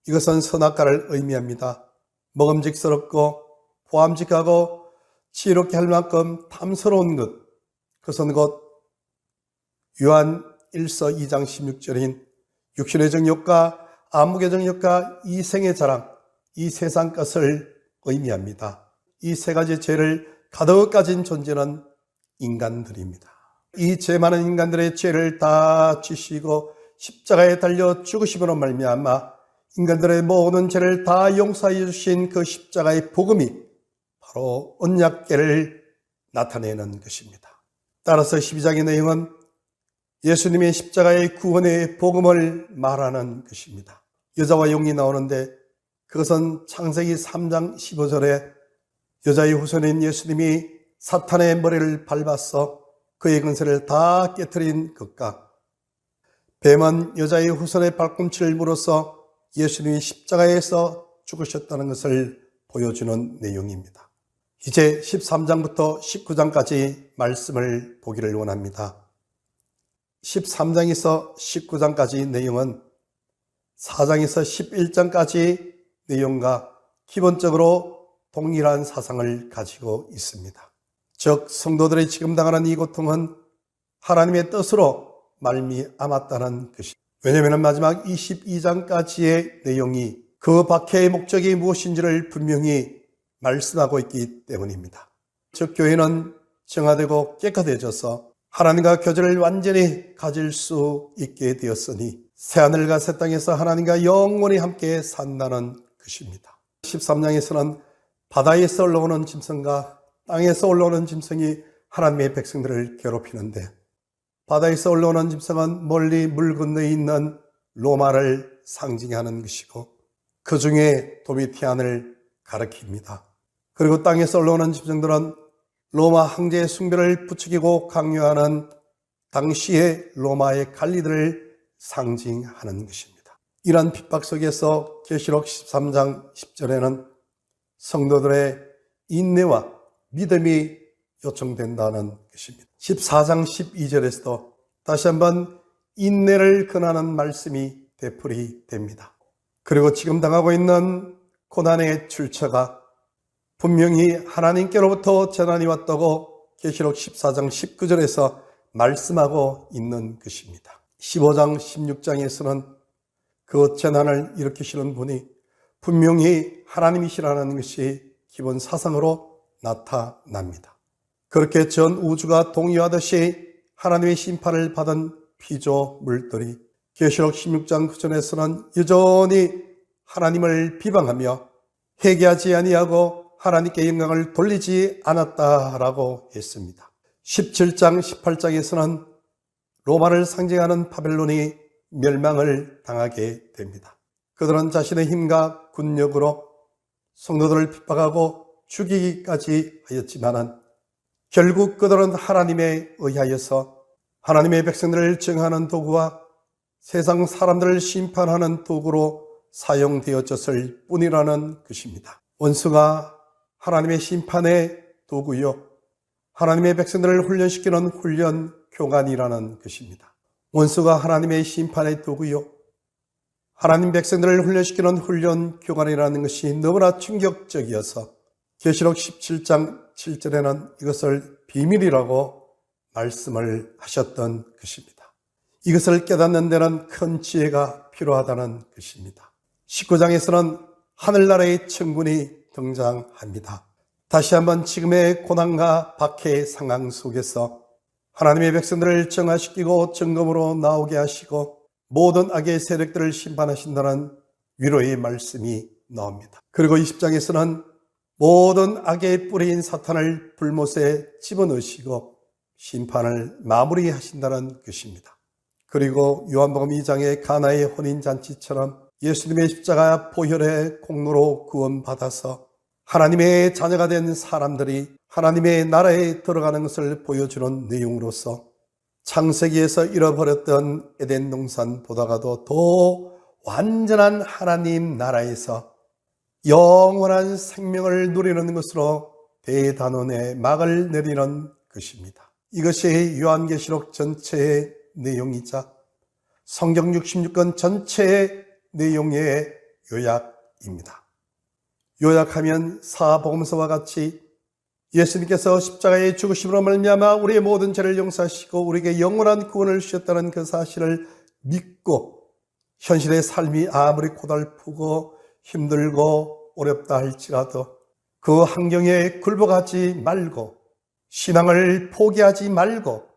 이것은 선악과를 의미합니다. 먹음직스럽고 보암직하고 지혜롭게 할 만큼 탐스러운 것, 그것은 곧 요한 1서 2장 16절인 육신의 정욕과 안목의 정욕과 이생의 자랑, 이 세상 것을 의미합니다. 이 세 가지 죄를 가득 가진 존재는 인간들입니다. 이 죄 많은 인간들의 죄를 다 지시고 십자가에 달려 죽으심으로 말미암아 인간들의 모든 죄를 다 용서해 주신 그 십자가의 복음이 바로 언약궤를 나타내는 것입니다. 따라서 12장의 내용은 예수님의 십자가의 구원의 복음을 말하는 것입니다. 여자와 용이 나오는데 그것은 창세기 3장 15절에 여자의 후손인 예수님이 사탄의 머리를 밟아서 그의 근세를 다 깨트린 것과 뱀은 여자의 후손의 발꿈치를 물어서 예수님이 십자가에서 죽으셨다는 것을 보여주는 내용입니다. 이제 13장부터 19장까지 말씀을 보기를 원합니다. 13장에서 19장까지 내용은 4장에서 11장까지 내용과 기본적으로 동일한 사상을 가지고 있습니다. 즉 성도들이 지금 당하는 이 고통은 하나님의 뜻으로 말미암았다는 것입니다. 왜냐하면 마지막 22장까지의 내용이 그 박해의 목적이 무엇인지를 분명히 말씀하고 있기 때문입니다. 즉 교회는 정화되고 깨끗해져서 하나님과 교제를 완전히 가질 수 있게 되었으니 새하늘과 새 땅에서 하나님과 영원히 함께 산다는 것입니다. 13장에서는 바다에서 올라오는 짐승과 땅에서 올라오는 짐승이 하나님의 백성들을 괴롭히는데 바다에서 올라오는 짐승은 멀리 물 건너에 있는 로마를 상징하는 것이고 그 중에 도미티안을 가리킵니다. 그리고 땅에서 올라오는 짐승들은 로마 황제의 숭배를 부추기고 강요하는 당시의 로마의 관리들을 상징하는 것입니다. 이러한 핍박 속에서 계시록 13장 10절에는 성도들의 인내와 믿음이 요청된다는 것입니다. 14장 12절에서도 다시 한번 인내를 권하는 말씀이 되풀이됩니다. 그리고 지금 당하고 있는 고난의 출처가 분명히 하나님께로부터 재난이 왔다고 계시록 14장 19절에서 말씀하고 있는 것입니다. 15장 16장에서는 그 재난을 일으키시는 분이 분명히 하나님이시라는 것이 기본 사상으로 나타납니다. 그렇게 전 우주가 동의하듯이 하나님의 심판을 받은 피조물들이 계시록 16장 9절에서는 여전히 하나님을 비방하며 회개하지 아니하고 하나님께 영광을 돌리지 않았다라고 했습니다. 17장 18장에서는 로마를 상징하는 바벨론이 멸망을 당하게 됩니다. 그들은 자신의 힘과 군력으로 성도들을 핍박하고 죽이기까지 하였지만 결국 그들은 하나님에 의하여서 하나님의 백성들을 정하는 도구와 세상 사람들을 심판하는 도구로 사용되어졌을 뿐이라는 것입니다. 원수가 하나님의 심판의 도구요, 하나님의 백성들을 훈련시키는 훈련 교관이라는 것입니다. 원수가 하나님의 심판의 도구요, 하나님 백성들을 훈련시키는 훈련 교관이라는 것이 너무나 충격적이어서 계시록 17장 7절에는 이것을 비밀이라고 말씀을 하셨던 것입니다. 이것을 깨닫는 데는 큰 지혜가 필요하다는 것입니다. 19장에서는 하늘나라의 천군이 등장합니다. 다시 한번 지금의 고난과 박해의 상황 속에서 하나님의 백성들을 정화시키고 점검으로 나오게 하시고 모든 악의 세력들을 심판하신다는 위로의 말씀이 나옵니다. 그리고 20장에서는 모든 악의 뿌리인 사탄을 불못에 집어넣으시고 심판을 마무리하신다는 것입니다. 그리고 요한복음 2장의 가나의 혼인잔치처럼 예수님의 십자가 보혈의 공로로 구원받아서 하나님의 자녀가 된 사람들이 하나님의 나라에 들어가는 것을 보여주는 내용으로서 창세기에서 잃어버렸던 에덴 동산보다도 더 완전한 하나님 나라에서 영원한 생명을 누리는 것으로 대단원의 막을 내리는 것입니다. 이것이 요한계시록 전체의 내용이자 성경 66권 전체의 내용의 요약입니다. 요약하면 사복음서와 같이 예수님께서 십자가의 죽으심으로 말미암아 우리의 모든 죄를 용서하시고 우리에게 영원한 구원을 주셨다는 그 사실을 믿고 현실의 삶이 아무리 고달프고 힘들고 어렵다 할지라도 그 환경에 굴복하지 말고 신앙을 포기하지 말고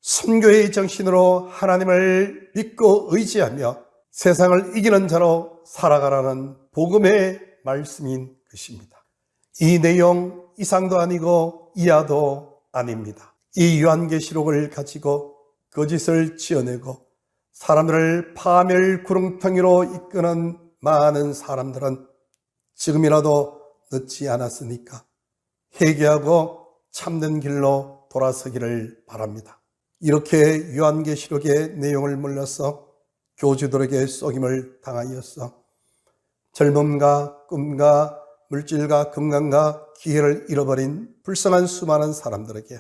순교의 정신으로 하나님을 믿고 의지하며 세상을 이기는 자로 살아가라는 복음의 말씀인 것입니다. 이 내용 이상도 아니고 이하도 아닙니다. 이 요한계시록을 가지고 거짓을 지어내고 사람들을 파멸 구렁텅이로 이끄는 많은 사람들은 지금이라도 늦지 않았으니까 회개하고 참된 길로 돌아서기를 바랍니다. 이렇게 요한계시록의 내용을 몰라서 교주들에게 속임을 당하였어 젊음과 꿈과 물질과 건강과 기회를 잃어버린 불쌍한 수많은 사람들에게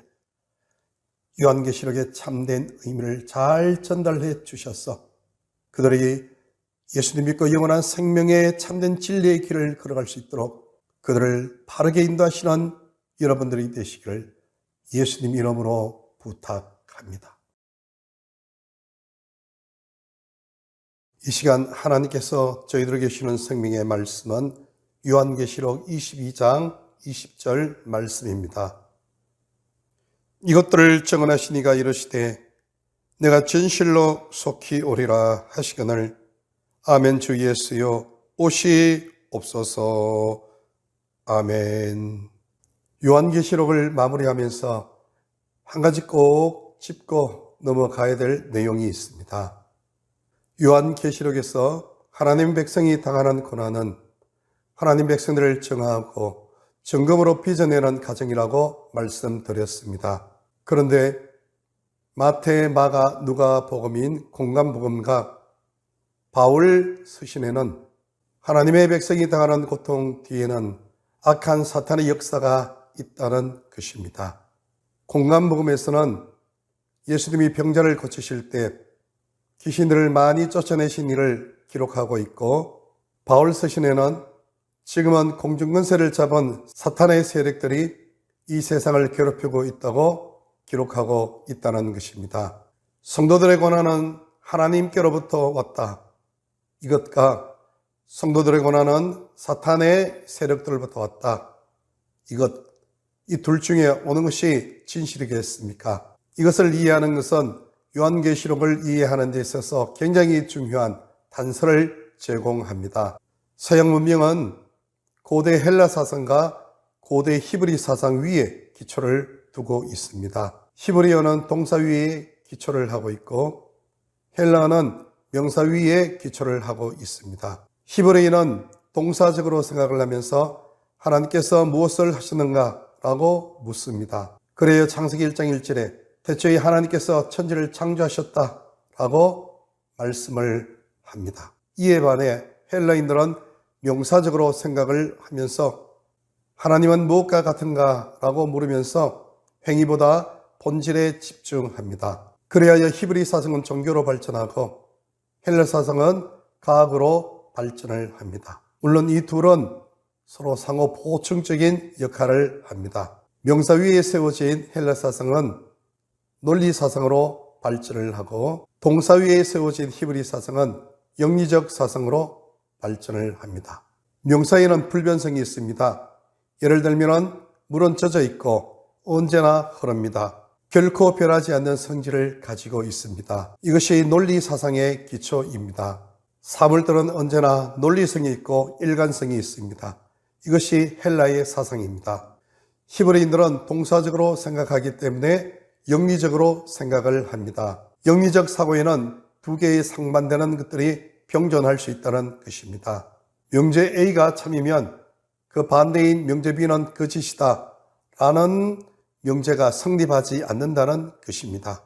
요한계시록의 참된 의미를 잘 전달해 주셔서 그들이 예수님 믿고 영원한 생명의 참된 진리의 길을 걸어갈 수 있도록 그들을 바르게 인도하시는 여러분들이 되시기를 예수님 이름으로 부탁합니다. 이 시간 하나님께서 저희들에게 주시는 생명의 말씀은 요한계시록 22장 20절 말씀입니다. 이것들을 정언하시니가 이르시되 내가 진실로 속히 오리라 하시거늘 아멘. 주 예수여 오시옵소서. 아멘. 요한계시록을 마무리하면서 한 가지 꼭 짚고 넘어가야 될 내용이 있습니다. 요한계시록에서 하나님 백성이 당하는 고난은 하나님 백성들을 정하고 정금으로 빚어내는 과정이라고 말씀드렸습니다. 그런데 마태, 마가, 누가 복음인 공관복음과 바울 서신에는 하나님의 백성이 당하는 고통 뒤에는 악한 사탄의 역사가 있다는 것입니다. 공관복음에서는 예수님이 병자를 고치실 때 귀신들을 많이 쫓아내신 일을 기록하고 있고, 바울 서신에는 지금은 공중권세를 잡은 사탄의 세력들이 이 세상을 괴롭히고 있다고 기록하고 있다는 것입니다. 성도들의 고난은 하나님께로부터 왔다. 이것과 성도들의 고난은 사탄의 세력들로부터 왔다. 이 둘 중에 어느 것이 진실이겠습니까? 이것을 이해하는 것은 요한계시록을 이해하는 데 있어서 굉장히 중요한 단서를 제공합니다. 서양 문명은 고대 헬라 사상과 고대 히브리 사상 위에 기초를 두고 있습니다. 히브리어는 동사 위에 기초를 하고 있고 헬라어는 명사 위에 기초를 하고 있습니다. 히브리어는 동사적으로 생각을 하면서 하나님께서 무엇을 하시는가 라고 묻습니다. 그래야 창세기 1장 1절에 대초에 하나님께서 천지를 창조하셨다 라고 말씀을 합니다. 이에 반해 헬라인들은 명사적으로 생각을 하면서 하나님은 무엇과 같은가 라고 물으면서 행위보다 본질에 집중합니다. 그래야 히브리 사상은 종교로 발전하고 헬라 사상은 과학으로 발전을 합니다. 물론 이 둘은 서로 상호 보충적인 역할을 합니다. 명사 위에 세워진 헬라 사상은 논리 사상으로 발전을 하고 동사 위에 세워진 히브리 사상은 영리적 사상으로 발전을 합니다. 명사에는 불변성이 있습니다. 예를 들면 물은 젖어 있고 언제나 흐릅니다. 결코 변하지 않는 성질을 가지고 있습니다. 이것이 논리 사상의 기초입니다. 사물들은 언제나 논리성이 있고 일관성이 있습니다. 이것이 헬라의 사상입니다. 히브리인들은 동사적으로 생각하기 때문에 영리적으로 생각을 합니다. 영리적 사고에는 두 개의 상반되는 것들이 병존할 수 있다는 것입니다. 명제 A가 참이면 그 반대인 명제 B는 거짓이다 라는 명제가 성립하지 않는다는 것입니다.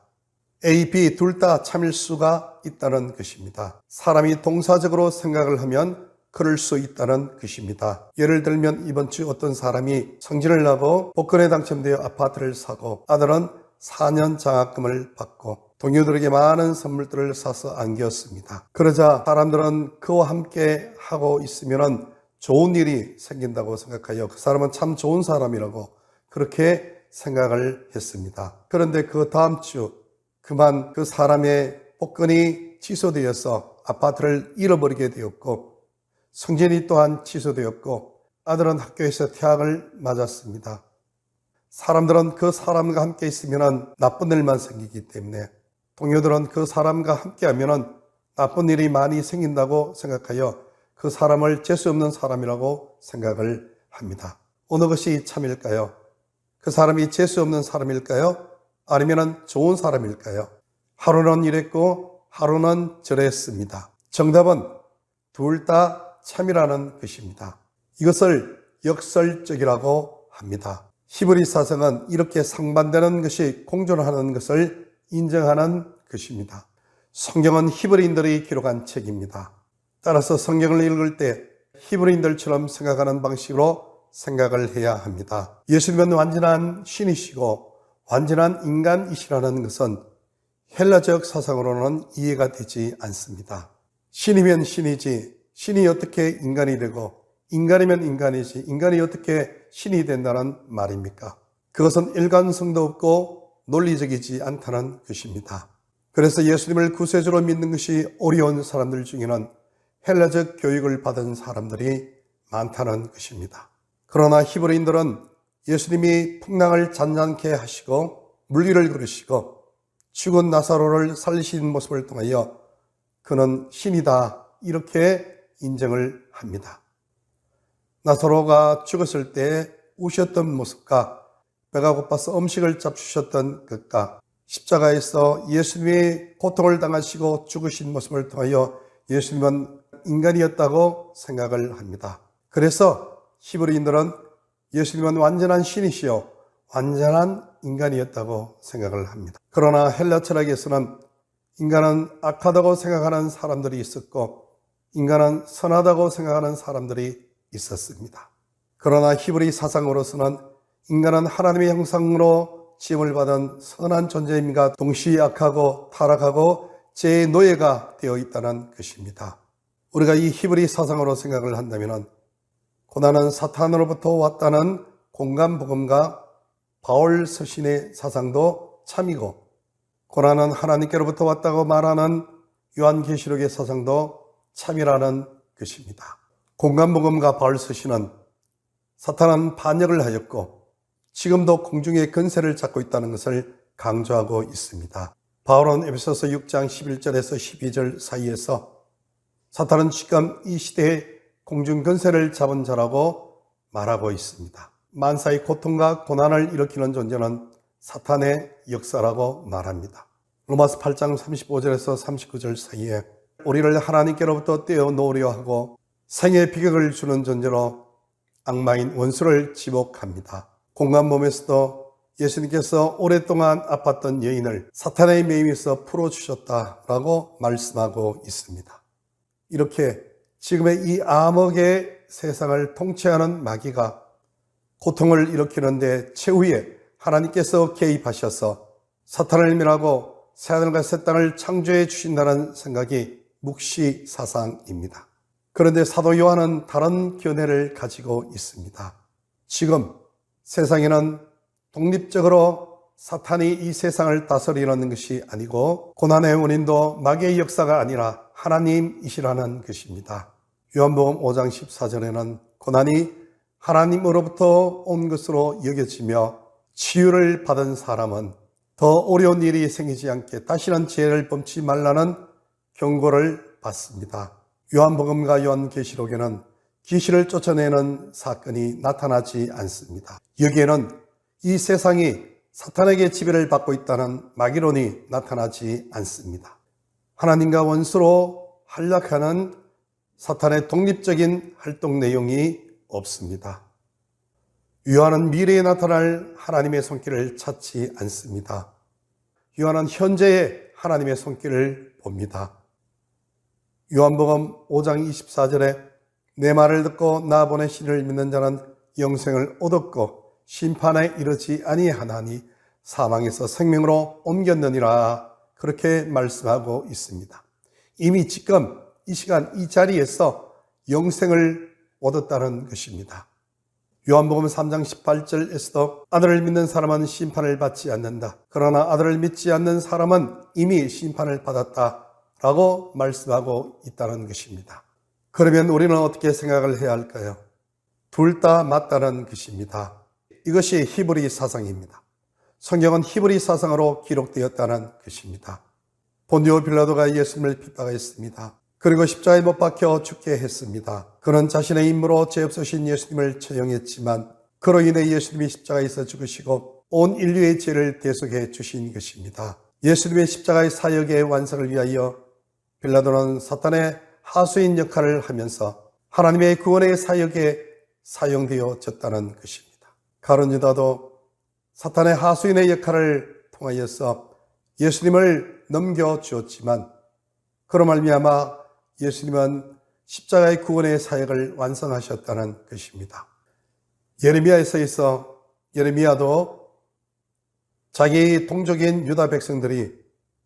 A, B 둘 다 참일 수가 있다는 것입니다. 사람이 동사적으로 생각을 하면 그럴 수 있다는 것입니다. 예를 들면 이번 주 어떤 사람이 승진을 하고 복권에 당첨되어 아파트를 사고 아들은 4년 장학금을 받고 동료들에게 많은 선물들을 사서 안겼습니다. 그러자 사람들은 그와 함께 하고 있으면 좋은 일이 생긴다고 생각하여 그 사람은 참 좋은 사람이라고 그렇게 생각을 했습니다. 그런데 그 다음 주 그만 그 사람의 복권이 취소되어서 아파트를 잃어버리게 되었고 승진이 또한 취소되었고 아들은 학교에서 퇴학을 맞았습니다. 사람들은 그 사람과 함께 있으면 나쁜 일만 생기기 때문에 동료들은 그 사람과 함께하면 나쁜 일이 많이 생긴다고 생각하여 그 사람을 재수 없는 사람이라고 생각을 합니다. 어느 것이 참일까요? 그 사람이 재수 없는 사람일까요? 아니면 좋은 사람일까요? 하루는 이랬고 하루는 저랬습니다. 정답은 둘 다 참이라는 것입니다. 이것을 역설적이라고 합니다. 히브리 사상은 이렇게 상반되는 것이 공존하는 것을 인정하는 것입니다. 성경은 히브리인들이 기록한 책입니다. 따라서 성경을 읽을 때 히브리인들처럼 생각하는 방식으로 생각을 해야 합니다. 예수님은 완전한 신이시고 완전한 인간이시라는 것은 헬라적 사상으로는 이해가 되지 않습니다. 신이면 신이지 신이 어떻게 인간이 되고 인간이면 인간이지 인간이 어떻게 신이 된다는 말입니까? 그것은 일관성도 없고 논리적이지 않다는 것입니다. 그래서 예수님을 구세주로 믿는 것이 어려운 사람들 중에는 헬라적 교육을 받은 사람들이 많다는 것입니다. 그러나 히브리인들은 예수님이 풍랑을 잔잔케 하시고 물위를 그르시고 죽은 나사로를 살리신 모습을 통하여 그는 신이다 이렇게 인정을 합니다. 나사로가 죽었을 때 우셨던 모습과 배가 고파서 음식을 잡수셨던 것과 십자가에서 예수님이 고통을 당하시고 죽으신 모습을 통하여 예수님은 인간이었다고 생각을 합니다. 그래서 히브리인들은 예수님은 완전한 신이시요 완전한 인간이었다고 생각을 합니다. 그러나 헬라 철학에서는 인간은 악하다고 생각하는 사람들이 있었고 인간은 선하다고 생각하는 사람들이 있었습니다. 그러나 히브리 사상으로서는 인간은 하나님의 형상으로 지음을 받은 선한 존재임과 동시에 악하고 타락하고 죄의 노예가 되어 있다는 것입니다. 우리가 이 히브리 사상으로 생각을 한다면 고난은 사탄으로부터 왔다는 공간복음과 바울 서신의 사상도 참이고 고난은 하나님께로부터 왔다고 말하는 요한계시록의 사상도 참이라는 것입니다. 공간복음과 바울 서신은 사탄은 반역을 하였고 지금도 공중의 권세를 잡고 있다는 것을 강조하고 있습니다. 바울은 에베소서 6장 11절에서 12절 사이에서 사탄은 지금 이 시대에 공중 권세를 잡은 자라고 말하고 있습니다. 만사의 고통과 고난을 일으키는 존재는 사탄의 역사라고 말합니다. 로마서 8장 35절에서 39절 사이에 우리를 하나님께로부터 떼어놓으려 하고 생의 비극을 주는 존재로 악마인 원수를 지목합니다. 공간복음에서도 예수님께서 오랫동안 아팠던 여인을 사탄의 매임에서 풀어주셨다라고 말씀하고 있습니다. 이렇게 지금의 이 암흑의 세상을 통치하는 마귀가 고통을 일으키는데 최후에 하나님께서 개입하셔서 사탄을 멸하고 새하늘과 새 땅을 창조해 주신다는 생각이 묵시 사상입니다. 그런데 사도 요한은 다른 견해를 가지고 있습니다. 지금 세상에는 독립적으로 사탄이 이 세상을 다스리는 것이 아니고 고난의 원인도 마귀의 역사가 아니라 하나님이시라는 것입니다. 요한복음 5장 14절에는 고난이 하나님으로부터 온 것으로 여겨지며 치유를 받은 사람은 더 어려운 일이 생기지 않게 다시는 죄를 범치 말라는 경고를 받습니다. 요한복음과 요한계시록에는 귀신을 쫓아내는 사건이 나타나지 않습니다. 여기에는 이 세상이 사탄에게 지배를 받고 있다는 마귀론이 나타나지 않습니다. 하나님과 원수로 활약하는 사탄의 독립적인 활동 내용이 없습니다. 요한은 미래에 나타날 하나님의 손길을 찾지 않습니다. 요한은 현재의 하나님의 손길을 봅니다. 요한복음 5장 24절에 내 말을 듣고 나 보내신 이를 믿는 자는 영생을 얻었고 심판에 이르지 아니하나니 사망에서 생명으로 옮겼느니라 그렇게 말씀하고 있습니다. 이미 지금 이 시간 이 자리에서 영생을 얻었다는 것입니다. 요한복음 3장 18절에서도 아들을 믿는 사람은 심판을 받지 않는다. 그러나 아들을 믿지 않는 사람은 이미 심판을 받았다라고 말씀하고 있다는 것입니다. 그러면 우리는 어떻게 생각을 해야 할까요? 둘 다 맞다는 것입니다. 이것이 히브리 사상입니다. 성경은 히브리 사상으로 기록되었다는 것입니다. 본디오 빌라도가 예수님을 핍박했습니다. 그리고 십자가에 못 박혀 죽게 했습니다. 그는 자신의 임무로 죄 없으신 예수님을 처형했지만 그로 인해 예수님이 십자가에서 죽으시고 온 인류의 죄를 대속해 주신 것입니다. 예수님의 십자가의 사역의 완성을 위하여 빌라도는 사탄의 하수인 역할을 하면서 하나님의 구원의 사역에 사용되어졌다는 것입니다. 가룟 유다도 사탄의 하수인의 역할을 통하여서 예수님을 넘겨주었지만 그로 말미암아 예수님은 십자가의 구원의 사역을 완성하셨다는 것입니다. 예레미야도 자기 동족인 유다 백성들이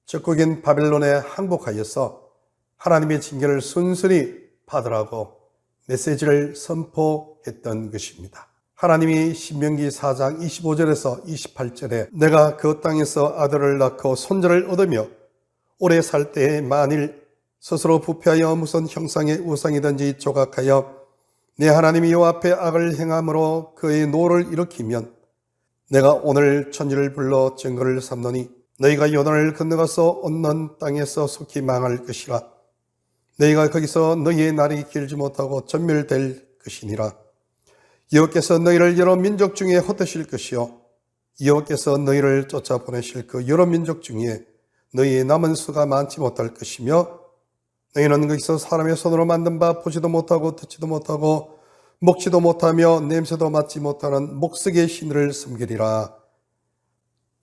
적국인 바벨론에 항복하여서 하나님의 징계를 순순히 받으라고 메시지를 선포했던 것입니다. 하나님이 신명기 4장 25절에서 28절에 내가 그 땅에서 아들을 낳고 손자를 얻으며 오래 살 때에 만일 스스로 부패하여 무슨 형상의 우상이든지 조각하여 내 하나님 여호와 앞에 악을 행함으로 그의 노를 일으키면 내가 오늘 천지를 불러 증거를 삼노니 너희가 요단을 건너가서 얻는 땅에서 속히 망할 것이라. 너희가 거기서 너희의 날이 길지 못하고 전멸될 것이니라. 여호와께서 너희를 여러 민족 중에 흩으실 것이요 여호와께서 너희를 쫓아보내실 그 여러 민족 중에 너희의 남은 수가 많지 못할 것이며 너희는 거기서 사람의 손으로 만든 바 보지도 못하고 듣지도 못하고 먹지도 못하며 냄새도 맡지 못하는 목석의 신들을 섬기리라.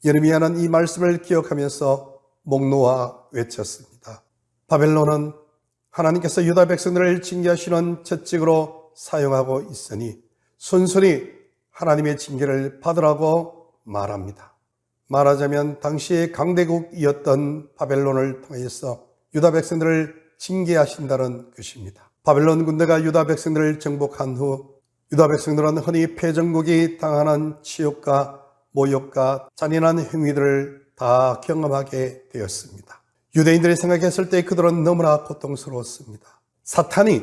예레미야는 이 말씀을 기억하면서 목 놓아 외쳤습니다. 바벨론은 하나님께서 유다 백성들을 징계하시는 채찍으로 사용하고 있으니 순순히 하나님의 징계를 받으라고 말합니다. 말하자면 당시의 강대국이었던 바벨론을 통해서 유다 백성들을 징계하신다는 것입니다. 바벨론 군대가 유다 백성들을 정복한 후 유다 백성들은 흔히 패전국이 당하는 치욕과 모욕과 잔인한 행위들을 다 경험하게 되었습니다. 유대인들이 생각했을 때 그들은 너무나 고통스러웠습니다. 사탄이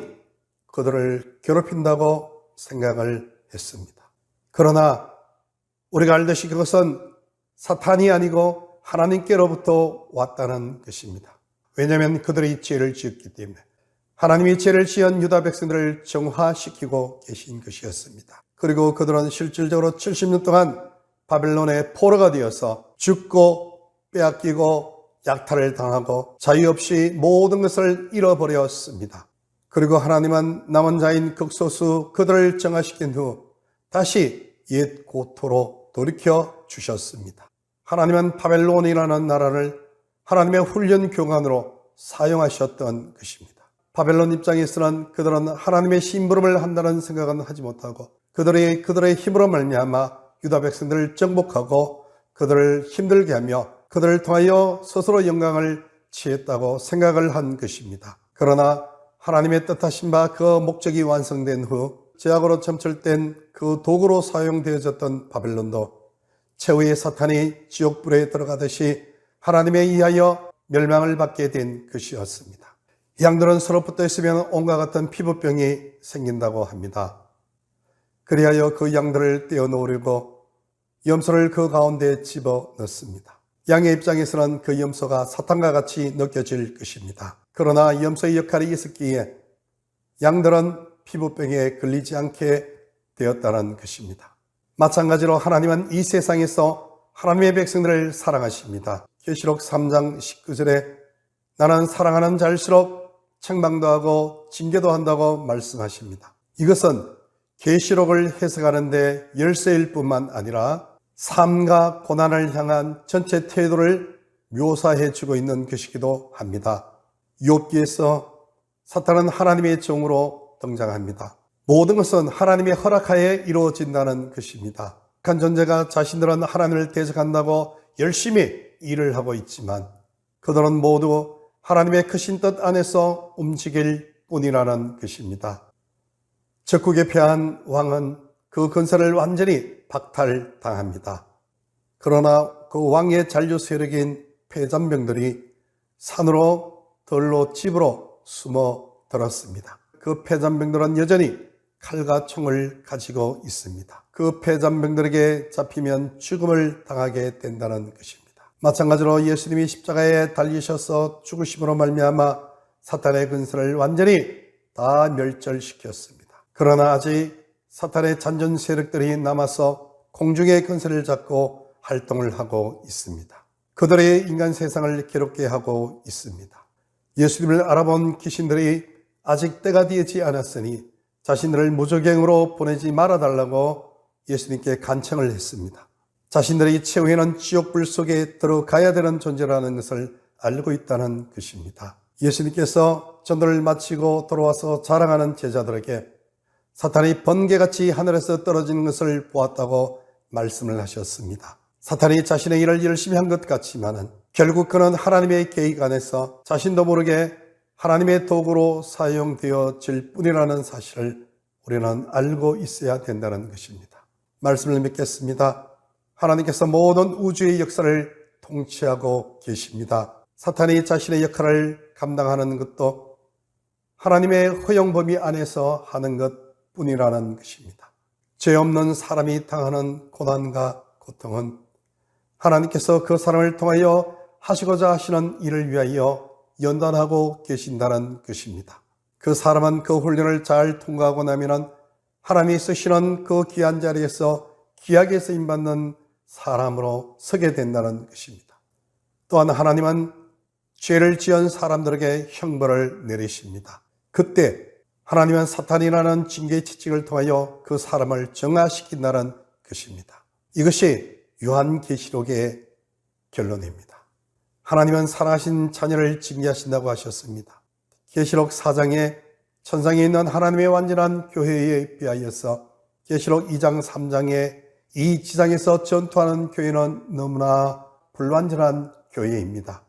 그들을 괴롭힌다고 생각을 했습니다. 그러나 우리가 알듯이 그것은 사탄이 아니고 하나님께로부터 왔다는 것입니다. 왜냐하면 그들이 죄를 지었기 때문에 하나님이 죄를 지은 유다 백성들을 정화시키고 계신 것이었습니다. 그리고 그들은 실질적으로 70년 동안 바벨론의 포로가 되어서 죽고 빼앗기고 약탈을 당하고 자유 없이 모든 것을 잃어버렸습니다. 그리고 하나님은 남은 자인 극소수 그들을 정화시킨 후 다시 옛 고토로 돌이켜 주셨습니다. 하나님은 바벨론이라는 나라를 하나님의 훈련 교관으로 사용하셨던 것입니다. 바벨론 입장에서는 그들은 하나님의 심부름을 한다는 생각은 하지 못하고 그들의 힘으로 말미암아 유다 백성들을 정복하고 그들을 힘들게 하며 그들을 통하여 스스로 영광을 취했다고 생각을 한 것입니다. 그러나 하나님의 뜻하신 바 그 목적이 완성된 후 죄악으로 점철된 그 도구로 사용되어졌던 바벨론도 최후의 사탄이 지옥불에 들어가듯이 하나님에 의하여 멸망을 받게 된 것이었습니다. 양들은 서로 붙어 있으면 온과 같은 피부병이 생긴다고 합니다. 그리하여 그 양들을 떼어놓으려고 염소를 그 가운데 집어넣습니다. 양의 입장에서는 그 염소가 사탄과 같이 느껴질 것입니다. 그러나 염소의 역할이 있었기에 양들은 피부병에 걸리지 않게 되었다는 것입니다. 마찬가지로 하나님은 이 세상에서 하나님의 백성들을 사랑하십니다. 계시록 3장 19절에 나는 사랑하는 자일수록 책망도 하고 징계도 한다고 말씀하십니다. 이것은 계시록을 해석하는데 열쇠일 뿐만 아니라 삶과 고난을 향한 전체 태도를 묘사해 주고 있는 것이기도 합니다. 욥기에서 사탄은 하나님의 종으로 등장합니다. 모든 것은 하나님의 허락하에 이루어진다는 것입니다. 악한 존재가 자신들은 하나님을 대적한다고 열심히 일을 하고 있지만 그들은 모두 하나님의 크신 뜻 안에서 움직일 뿐이라는 것입니다. 적국에 패한 왕은 그 건설을 완전히 박탈당합니다. 그러나 그 왕의 잔류 세력인 패잔병들이 산으로 들로 집으로 숨어 들었습니다. 그 패잔병들은 여전히 칼과 총을 가지고 있습니다. 그 패잔병들에게 잡히면 죽음을 당하게 된다는 것입니다. 마찬가지로 예수님이 십자가에 달리셔서 죽으심으로 말미암아 사탄의 근세를 완전히 다 멸절시켰습니다. 그러나 아직 사탄의 잔존 세력들이 남아서 공중의 근세를 잡고 활동을 하고 있습니다. 그들의 인간 세상을 괴롭게 하고 있습니다. 예수님을 알아본 귀신들이 아직 때가 되지 않았으니 자신들을 무저갱으로 보내지 말아달라고 예수님께 간청을 했습니다. 자신들이 최후에는 지옥불 속에 들어가야 되는 존재라는 것을 알고 있다는 것입니다. 예수님께서 전도를 마치고 돌아와서 자랑하는 제자들에게 사탄이 번개같이 하늘에서 떨어지는 것을 보았다고 말씀을 하셨습니다. 사탄이 자신의 일을 열심히 한 것 같지만은 결국 그는 하나님의 계획 안에서 자신도 모르게 하나님의 도구로 사용되어질 뿐이라는 사실을 우리는 알고 있어야 된다는 것입니다. 말씀을 믿겠습니다. 하나님께서 모든 우주의 역사를 통치하고 계십니다. 사탄이 자신의 역할을 감당하는 것도 하나님의 허용 범위 안에서 하는 것 뿐이라는 것입니다. 죄 없는 사람이 당하는 고난과 고통은 하나님께서 그 사람을 통하여 하시고자 하시는 일을 위하여 연단하고 계신다는 것입니다. 그 사람은 그 훈련을 잘 통과하고 나면 하나님이 쓰시는 그 귀한 자리에서 귀하게 쓰임받는 사람으로 서게 된다는 것입니다. 또한 하나님은 죄를 지은 사람들에게 형벌을 내리십니다. 그때 하나님은 사탄이라는 징계의 채찍을 통하여 그 사람을 정화시킨다는 것입니다. 이것이 요한계시록의 결론입니다. 하나님은 사랑하신 자녀를 징계하신다고 하셨습니다. 계시록 4장에 천상에 있는 하나님의 완전한 교회에 비하여서 계시록 2장 3장에 이 지상에서 전투하는 교회는 너무나 불완전한 교회입니다.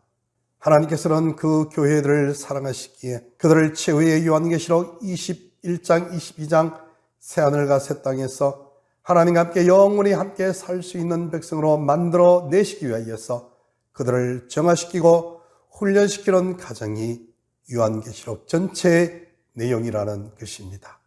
하나님께서는 그 교회들을 사랑하시기에 그들을 최후의 요한계시록 21장 22장 새하늘과 새 땅에서 하나님과 함께 영원히 함께 살 수 있는 백성으로 만들어 내시기 위하여서 그들을 정화시키고 훈련시키는 과정이 요한계시록 전체의 내용이라는 것입니다.